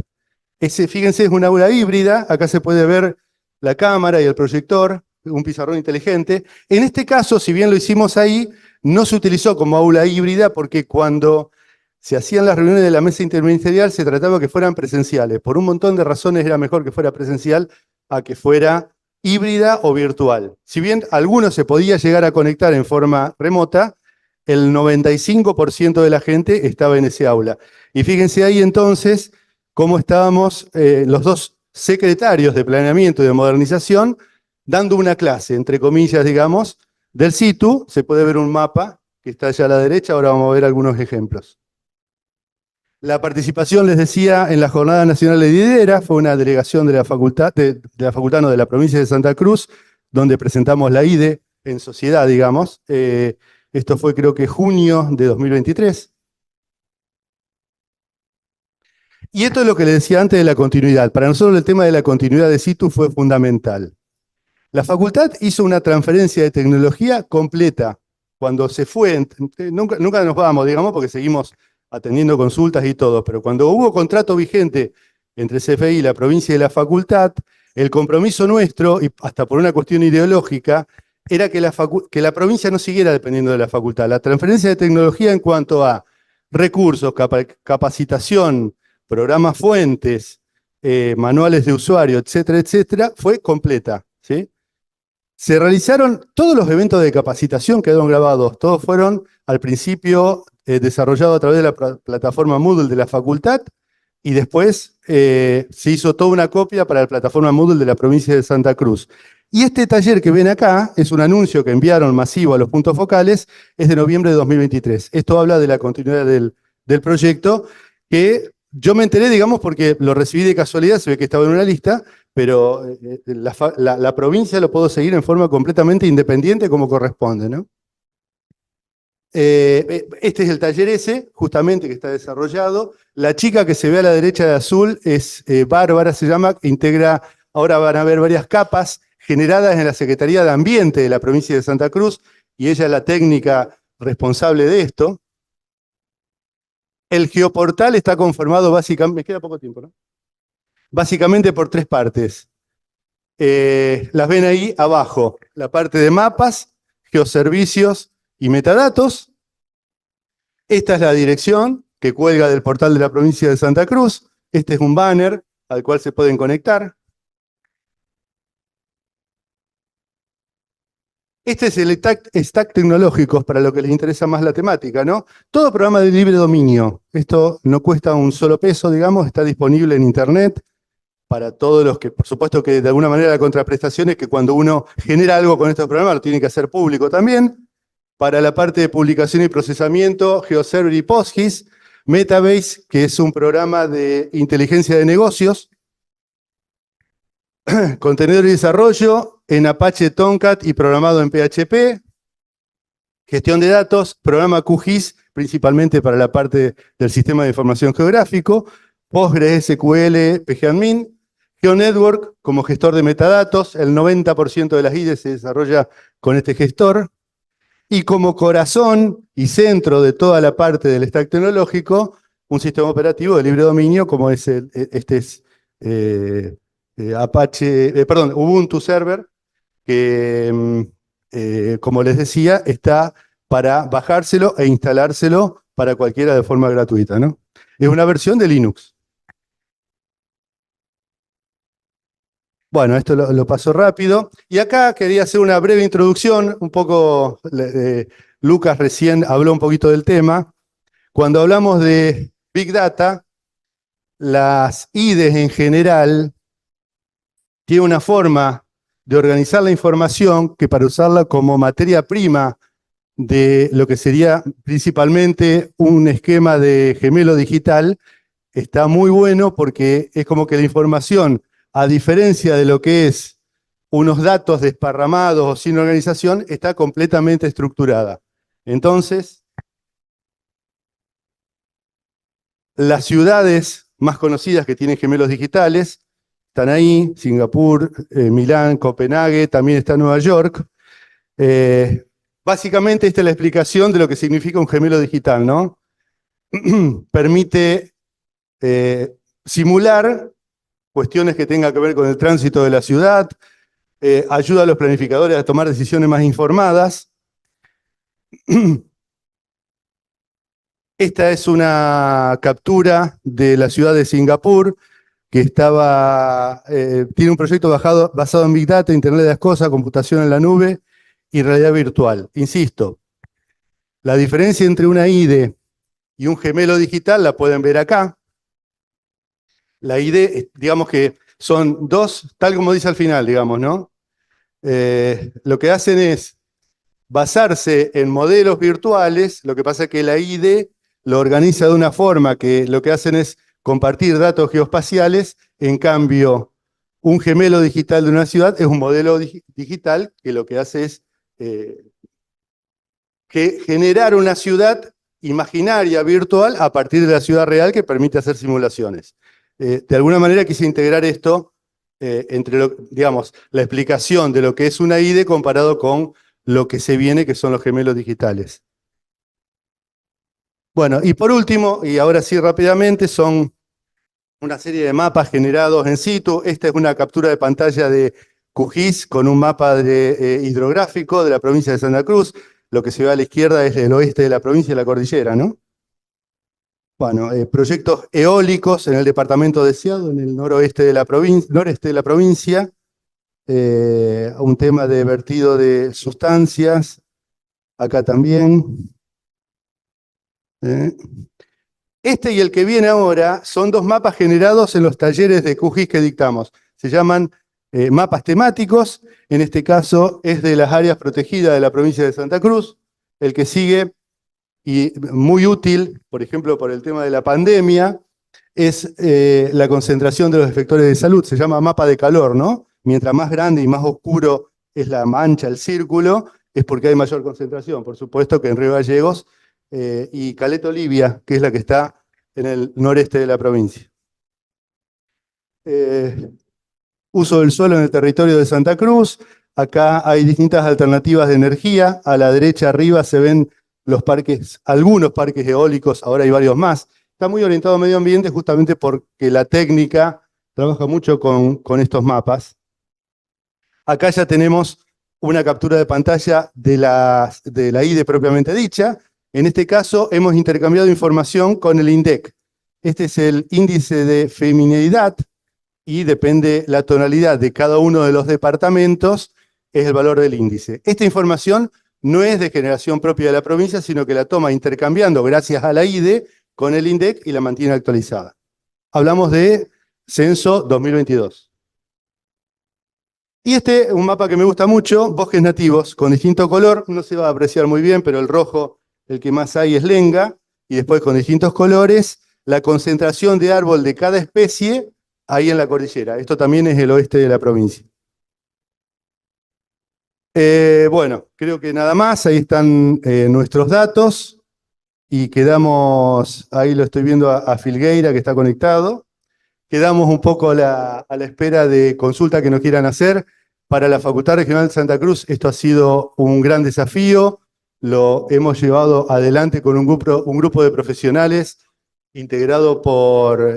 Fíjense, es un aula híbrida. Acá se puede ver la cámara y el proyector, un pizarrón inteligente. En este caso, si bien lo hicimos ahí, no se utilizó como aula híbrida porque cuando se hacían las reuniones de la mesa interministerial, se trataba que fueran presenciales. Por un montón de razones era mejor que fuera presencial a que fuera híbrida o virtual. Si bien algunos se podía llegar a conectar en forma remota, el 95% de la gente estaba en ese aula. Y fíjense ahí entonces cómo estábamos los 2 secretarios de planeamiento y de modernización dando una clase, entre comillas, digamos, del situ. Se puede ver un mapa que está allá a la derecha, ahora vamos a ver algunos ejemplos. La participación, les decía, en la Jornada Nacional de Lidera fue una delegación de la facultad, de la provincia de Santa Cruz, donde presentamos la IDE en sociedad, digamos. Esto fue creo que junio de 2023. Y esto es lo que les decía antes de la continuidad. Para nosotros el tema de la continuidad de situ fue fundamental. La facultad hizo una transferencia de tecnología completa. Cuando se fue, nunca nos vamos, digamos, porque seguimos atendiendo consultas y todo, pero cuando hubo contrato vigente entre CFI, la provincia y la facultad, el compromiso nuestro, y hasta por una cuestión ideológica, era que la provincia no siguiera dependiendo de la facultad. La transferencia de tecnología en cuanto a recursos, capacitación, programas fuentes, manuales de usuario, etcétera, etcétera, fue completa, ¿sí? Se realizaron todos los eventos de capacitación, quedaron grabados, todos fueron al principio desarrollados a través de la plataforma Moodle de la facultad y después se hizo toda una copia para la plataforma Moodle de la provincia de Santa Cruz. Y este taller que ven acá es un anuncio que enviaron masivo a los puntos focales, es de noviembre de 2023. Esto habla de la continuidad del proyecto que yo me enteré, digamos, porque lo recibí de casualidad, se ve que estaba en una lista, pero la provincia lo puedo seguir en forma completamente independiente como corresponde, ¿no? Este es el taller ese, justamente, que está desarrollado. La chica que se ve a la derecha de azul es Bárbara, se llama, integra, ahora van a ver varias capas generadas en la Secretaría de Ambiente de la provincia de Santa Cruz, y ella es la técnica responsable de esto. El geoportal está conformado básicamente, me queda poco tiempo, ¿no? Básicamente por tres partes. Las ven ahí abajo, la parte de mapas, geoservicios y metadatos. Esta es la dirección que cuelga del portal de la provincia de Santa Cruz. Este es un banner al cual se pueden conectar. Este es el stack tecnológico para lo que les interesa más la temática, ¿no? Todo programa de libre dominio. Esto no cuesta un solo peso, digamos, está disponible en internet para todos los que, por supuesto que de alguna manera la contraprestación es que cuando uno genera algo con estos programas lo tiene que hacer público también. Para la parte de publicación y procesamiento, GeoServer y PostGIS, Metabase, que es un programa de inteligencia de negocios, contenedor y desarrollo en Apache Tomcat y programado en PHP, gestión de datos, programa QGIS, principalmente para la parte del sistema de información geográfico, PostgreSQL, pgadmin, GeoNetwork como gestor de metadatos, el 90% de las IDEs se desarrolla con este gestor, y como corazón y centro de toda la parte del stack tecnológico, un sistema operativo de libre dominio como es Ubuntu Server, que como les decía, está para bajárselo e instalárselo para cualquiera de forma gratuita, ¿no? Es una versión de Linux. Bueno, esto lo paso rápido. Y acá quería hacer una breve introducción, un poco, Lucas recién habló un poquito del tema. Cuando hablamos de Big Data, las IDEs en general tienen una forma de organizar la información que para usarla como materia prima de lo que sería principalmente un esquema de gemelo digital, está muy bueno porque es como que la información, a diferencia de lo que es unos datos desparramados o sin organización, está completamente estructurada. Entonces, las ciudades más conocidas que tienen gemelos digitales están ahí: Singapur, Milán, Copenhague, también está Nueva York. Básicamente esta es la explicación de lo que significa un gemelo digital, ¿no? Permite simular cuestiones que tengan que ver con el tránsito de la ciudad, ayuda a los planificadores a tomar decisiones más informadas. Esta es una captura de la ciudad de Singapur, que tiene un proyecto basado en Big Data, Internet de las Cosas, computación en la nube y realidad virtual. Insisto, la diferencia entre una IDE y un gemelo digital la pueden ver acá. La IDE, digamos que son dos, tal como dice al final, digamos, ¿no? Lo que hacen es basarse en modelos virtuales, lo que pasa es que la IDE lo organiza de una forma que lo que hacen es compartir datos geoespaciales. En cambio, un gemelo digital de una ciudad es un modelo digital que lo que hace es generar una ciudad imaginaria, virtual, a partir de la ciudad real, que permite hacer simulaciones. De alguna manera quise integrar esto entre, digamos, la explicación de lo que es una IDE comparado con lo que se viene, que son los gemelos digitales. Bueno, y por último, y ahora sí rápidamente, son una serie de mapas generados en situ. Esta es una captura de pantalla de QGIS con un mapa hidrográfico de la provincia de Santa Cruz. Lo que se ve a la izquierda es el oeste de la provincia y la cordillera, ¿no? Bueno, proyectos eólicos en el departamento de Ciado, en el noreste de la provincia. Un tema de vertido de sustancias, acá también. Este y el que viene ahora son dos mapas generados en los talleres de QGIS que dictamos. Se llaman mapas temáticos. En este caso es de las áreas protegidas de la provincia de Santa Cruz. El que sigue, y muy útil, por ejemplo, por el tema de la pandemia, es la concentración de los efectores de salud. Se llama mapa de calor, ¿no? Mientras más grande y más oscuro es la mancha, el círculo, es porque hay mayor concentración. Por supuesto que en Río Gallegos y Caleta Olivia, que es la que está en el noreste de la provincia. Uso del suelo en el territorio de Santa Cruz. Acá hay distintas alternativas de energía. A la derecha arriba se ven los parques, algunos parques eólicos, ahora hay varios más. Está muy orientado a medio ambiente justamente porque la técnica trabaja mucho con estos mapas. Acá ya tenemos una captura de pantalla de la IDE propiamente dicha. En este caso hemos intercambiado información con el INDEC. Este es el índice de femineidad y depende la tonalidad de cada uno de los departamentos, es el valor del índice. Esta información no es de generación propia de la provincia, sino que la toma intercambiando gracias a la IDE con el INDEC y la mantiene actualizada. Hablamos de censo 2022. Y este es un mapa que me gusta mucho, bosques nativos, con distinto color, no se va a apreciar muy bien, pero el rojo, el que más hay es lenga, y después con distintos colores, la concentración de árbol de cada especie ahí en la cordillera. Esto también es el oeste de la provincia. Bueno, creo que nada más, ahí están nuestros datos, y quedamos, ahí lo estoy viendo a Filgueira que está conectado. Quedamos un poco a la espera de consulta que nos quieran hacer. Para la Facultad Regional de Santa Cruz esto ha sido un gran desafío. Lo hemos llevado adelante con un grupo de profesionales integrado por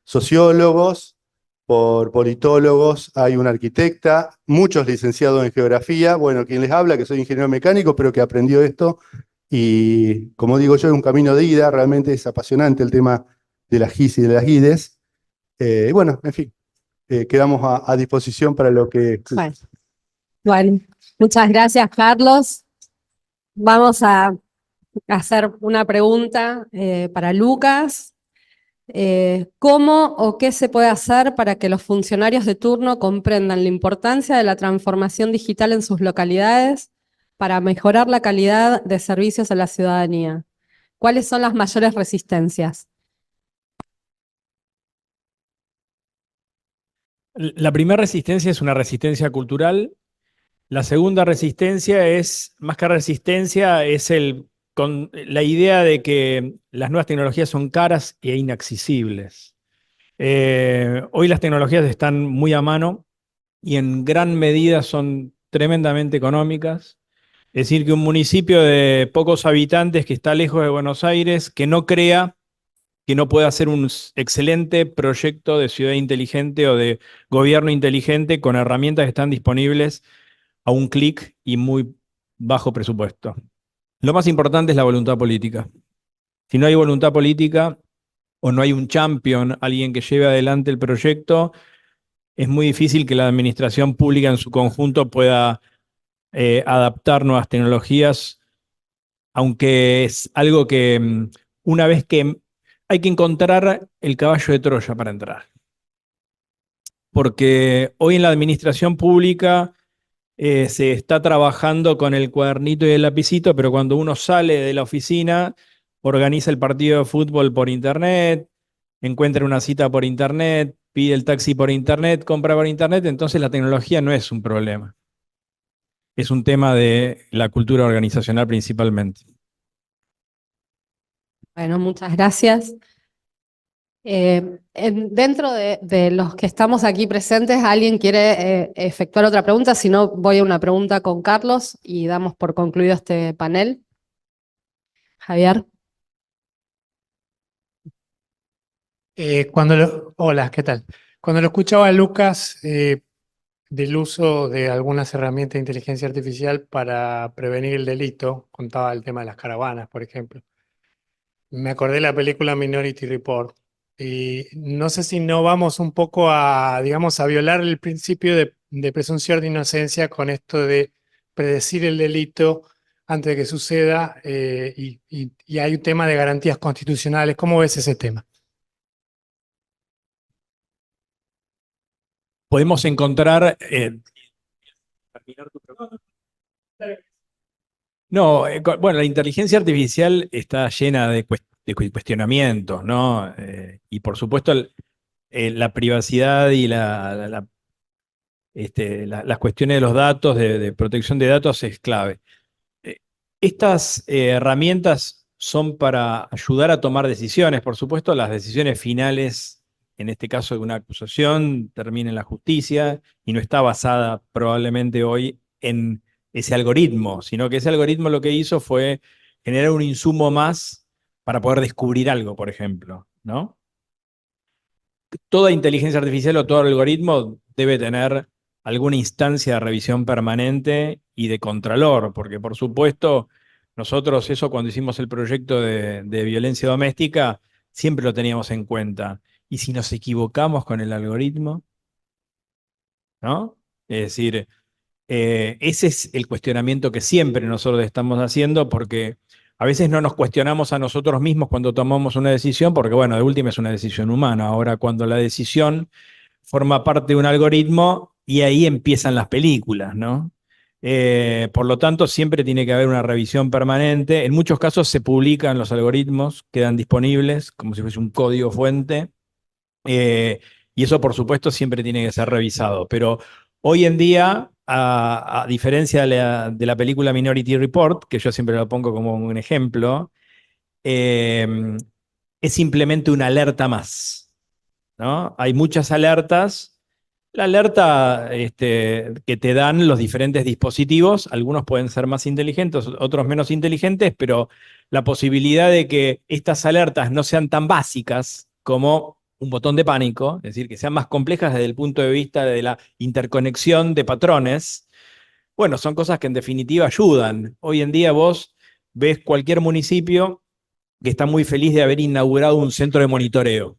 sociólogos, por politólogos, hay una arquitecta, muchos licenciados en geografía. Bueno, quien les habla, que soy ingeniero mecánico, pero que aprendió esto. Y como digo yo, es un camino de ida, realmente es apasionante el tema de las GIS y de las IDES. Bueno, en fin, quedamos a disposición para lo que... Bueno, muchas gracias, Carlos. Vamos a hacer una pregunta para Lucas. ¿Cómo o qué se puede hacer para que los funcionarios de turno comprendan la importancia de la transformación digital en sus localidades para mejorar la calidad de servicios a la ciudadanía? ¿Cuáles son las mayores resistencias? La primera resistencia es una resistencia cultural. La segunda resistencia es, más que resistencia, es con la idea de que las nuevas tecnologías son caras e inaccesibles. Hoy las tecnologías están muy a mano y en gran medida son tremendamente económicas. Es decir, que un municipio de pocos habitantes que está lejos de Buenos Aires, que no crea que no puede hacer un excelente proyecto de ciudad inteligente o de gobierno inteligente con herramientas que están disponibles a un clic y muy bajo presupuesto. Lo más importante es la voluntad política. Si no hay voluntad política o no hay un champion, alguien que lleve adelante el proyecto, es muy difícil que la administración pública en su conjunto pueda adaptar nuevas tecnologías, aunque es algo que una vez que hay que encontrar el caballo de Troya para entrar. Porque hoy en la administración pública se está trabajando con el cuadernito y el lapicito, pero cuando uno sale de la oficina, organiza el partido de fútbol por internet, encuentra una cita por internet, pide el taxi por internet, compra por internet, entonces la tecnología no es un problema. Es un tema de la cultura organizacional principalmente. Bueno, muchas gracias. Dentro de los que estamos aquí presentes, ¿alguien quiere efectuar otra pregunta? Si no, voy a una pregunta con Carlos y damos por concluido este panel. Javier. Hola, ¿qué tal? Cuando lo escuchaba a Lucas del uso de algunas herramientas de inteligencia artificial para prevenir el delito, contaba el tema de las caravanas, por ejemplo. Me acordé de la película Minority Report y no sé si no vamos un poco a, digamos, a violar el principio de presunción de inocencia con esto de predecir el delito antes de que suceda y hay un tema de garantías constitucionales. ¿Cómo ves ese tema? Podemos encontrar... No, bueno, la inteligencia artificial está llena de cuestionamientos, ¿no? Y por supuesto la privacidad y las cuestiones de los datos, de protección de datos es clave. Eh, Estas herramientas son para ayudar a tomar decisiones. Por supuesto, las decisiones finales, en este caso de una acusación, termina en la justicia y no está basada probablemente hoy en ese algoritmo, sino que ese algoritmo lo que hizo fue generar un insumo más para poder descubrir algo, por ejemplo, ¿no? Toda inteligencia artificial o todo algoritmo debe tener alguna instancia de revisión permanente y de contralor, porque por supuesto nosotros eso cuando hicimos el proyecto de violencia doméstica siempre lo teníamos en cuenta. ¿Y si nos equivocamos con el algoritmo? ¿No? Es decir, ese es el cuestionamiento que siempre nosotros estamos haciendo porque a veces no nos cuestionamos a nosotros mismos cuando tomamos una decisión, porque bueno, de última es una decisión humana. Ahora, cuando la decisión forma parte de un algoritmo y ahí empiezan las películas, ¿no? Por lo tanto, siempre tiene que haber una revisión permanente. En muchos casos se publican los algoritmos, quedan disponibles como si fuese un código fuente. Eh, y eso, por supuesto, siempre tiene que ser revisado. Pero hoy en día, a diferencia de la película Minority Report, que yo siempre lo pongo como un ejemplo, eh, es simplemente una alerta más, ¿no? Hay muchas alertas. La alerta que te dan los diferentes dispositivos, algunos pueden ser más inteligentes, otros menos inteligentes, pero la posibilidad de que estas alertas no sean tan básicas como un botón de pánico, es decir, que sean más complejas desde el punto de vista de la interconexión de patrones, bueno, son cosas que en definitiva ayudan. Hoy en día vos ves cualquier municipio que está muy feliz de haber inaugurado un centro de monitoreo.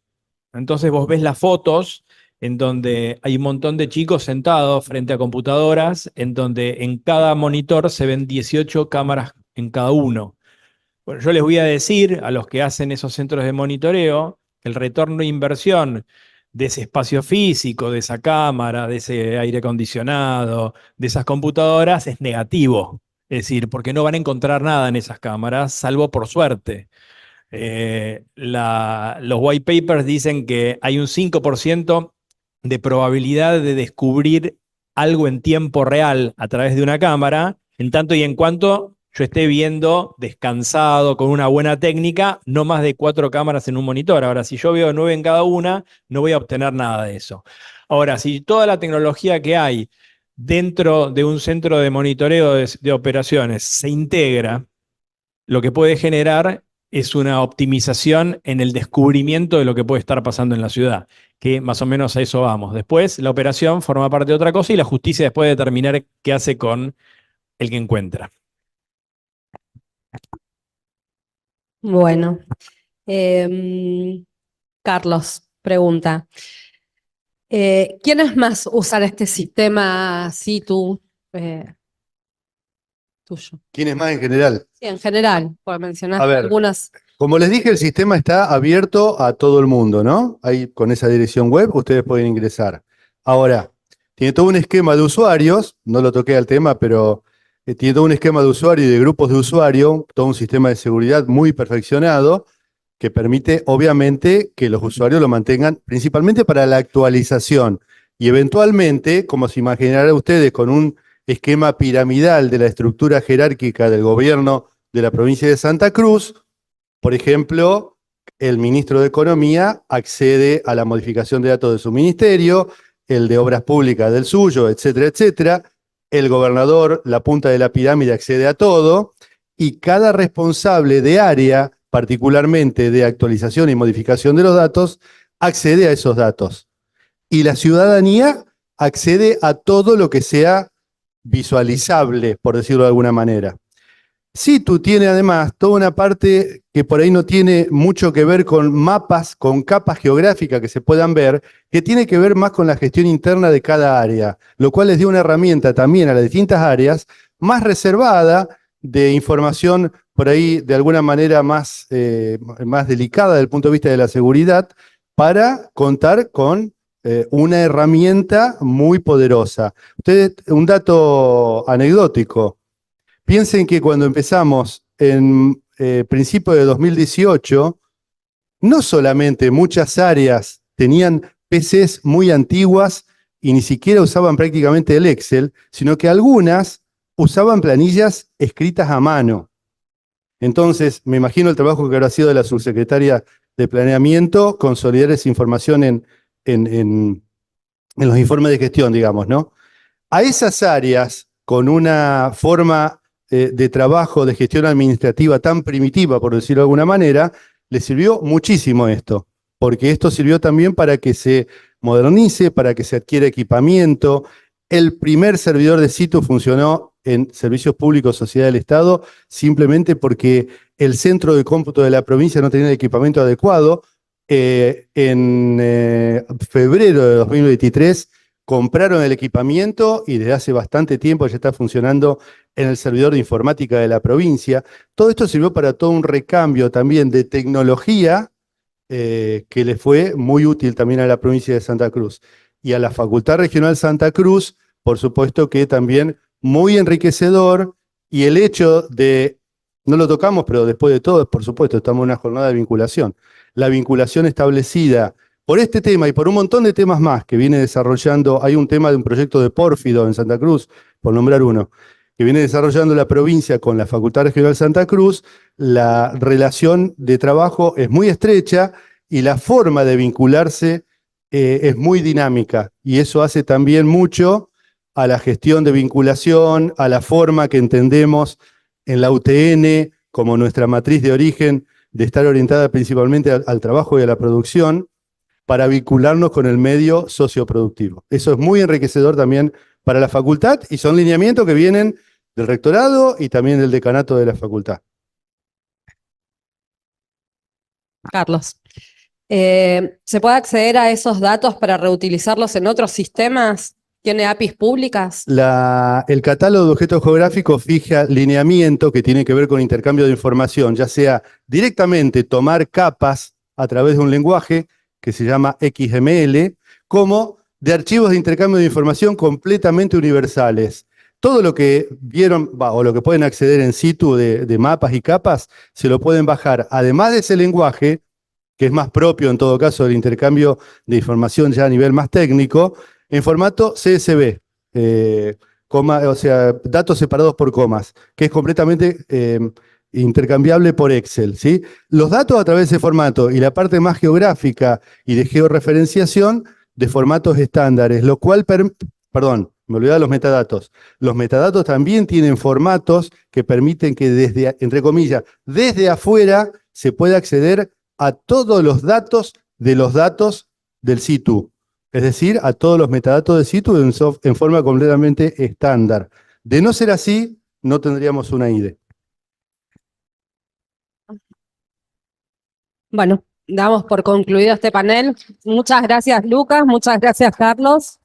Entonces vos ves las fotos en donde hay un montón de chicos sentados frente a computadoras, en donde en cada monitor se ven 18 cámaras en cada uno. Bueno, yo les voy a decir a los que hacen esos centros de monitoreo que el retorno de inversión de ese espacio físico, de esa cámara, de ese aire acondicionado, de esas computadoras es negativo. Es decir, porque no van a encontrar nada en esas cámaras, salvo por suerte. Los white papers dicen que hay un 5% de probabilidad de descubrir algo en tiempo real a través de una cámara, en tanto y en cuanto yo esté viendo descansado, con una buena técnica, no más de 4 cámaras en un monitor. Ahora, si yo veo 9 en cada una, no voy a obtener nada de eso. Ahora, si toda la tecnología que hay dentro de un centro de monitoreo de operaciones se integra, lo que puede generar es una optimización en el descubrimiento de lo que puede estar pasando en la ciudad, que más o menos a eso vamos. Después, la operación forma parte de otra cosa y la justicia después de determinar qué hace con el que encuentra. Bueno, Carlos pregunta, ¿quiénes más usan este sistema Situ tuyo? ¿Quién es más en general? Sí, en general, por mencionar A ver. algunas. Como les dije, el sistema está abierto a todo el mundo, ¿no? Ahí con esa dirección web ustedes pueden ingresar. Ahora, tiene todo un esquema de usuarios, no lo toqué al tema, pero tiene todo un esquema de usuario y de grupos de usuario, todo un sistema de seguridad muy perfeccionado que permite, obviamente, que los usuarios lo mantengan principalmente para la actualización y eventualmente, como se imaginarán ustedes, con un esquema piramidal de la estructura jerárquica del gobierno de la provincia de Santa Cruz. Por ejemplo, el ministro de Economía accede a la modificación de datos de su ministerio, el de Obras Públicas del suyo, etcétera, etcétera. El gobernador, la punta de la pirámide, accede a todo y cada responsable de área, particularmente de actualización y modificación de los datos, accede a esos datos. Y la ciudadanía accede a todo lo que sea visualizable, por decirlo de alguna manera. Situ tiene además toda una parte que por ahí no tiene mucho que ver con mapas, con capas geográficas que se puedan ver, que tiene que ver más con la gestión interna de cada área, lo cual les dio una herramienta también a las distintas áreas más reservada, de información por ahí de alguna manera más delicada desde el punto de vista de la seguridad, para contar con una herramienta muy poderosa. Ustedes, un dato anecdótico. Piensen que cuando empezamos en principios de 2018, no solamente muchas áreas tenían PCs muy antiguas y ni siquiera usaban prácticamente el Excel, sino que algunas usaban planillas escritas a mano. Entonces, me imagino el trabajo que habrá sido de la subsecretaria de Planeamiento, consolidar esa información en los informes de gestión, digamos, ¿no? A esas áreas, con una forma de trabajo de gestión administrativa tan primitiva, por decirlo de alguna manera, les sirvió muchísimo esto, porque esto sirvió también para que se modernice, para que se adquiera equipamiento. El primer servidor de Situ funcionó en Servicios Públicos Sociedad del Estado simplemente porque el centro de cómputo de la provincia no tenía el equipamiento adecuado. En febrero de 2023 compraron el equipamiento y desde hace bastante tiempo ya está funcionando en el servidor de informática de la provincia. Todo esto sirvió para todo un recambio también de tecnología que le fue muy útil también a la provincia de Santa Cruz. Y a la Facultad Regional Santa Cruz, por supuesto que también muy enriquecedor, y el hecho de, no lo tocamos, pero después de todo, por supuesto, estamos en una jornada de vinculación. La vinculación establecida por este tema y por un montón de temas más que viene desarrollando, hay un tema de un proyecto de Pórfido en Santa Cruz, por nombrar uno, que viene desarrollando la provincia con la Facultad Regional Santa Cruz. La relación de trabajo es muy estrecha y la forma de vincularse es muy dinámica, y eso hace también mucho a la gestión de vinculación, a la forma que entendemos en la UTN como nuestra matriz de origen, de estar orientada principalmente al trabajo y a la producción, para vincularnos con el medio socioproductivo. Eso es muy enriquecedor también para la facultad y son lineamientos que vienen del rectorado y también del decanato de la facultad. Carlos. ¿Se puede acceder a esos datos para reutilizarlos en otros sistemas? ¿Tiene APIs públicas? El catálogo de objetos geográficos fija lineamiento que tiene que ver con intercambio de información, ya sea directamente tomar capas a través de un lenguaje que se llama XML, como de archivos de intercambio de información completamente universales. Todo lo que vieron, o lo que pueden acceder en situ de mapas y capas, se lo pueden bajar, además de ese lenguaje, que es más propio en todo caso del intercambio de información ya a nivel más técnico, en formato CSV, o sea, datos separados por comas, que es completamente intercambiable por Excel, ¿sí? Los datos a través de ese formato y la parte más geográfica y de georreferenciación de formatos estándares, lo cual, perdón, me olvidaba los metadatos. Los metadatos también tienen formatos que permiten que desde, entre comillas, desde afuera se pueda acceder a todos los datos del situ. Es decir, a todos los metadatos de situ en forma completamente estándar. De no ser así, no tendríamos una IDE. Bueno, damos por concluido este panel. Muchas gracias, Lucas. Muchas gracias, Carlos.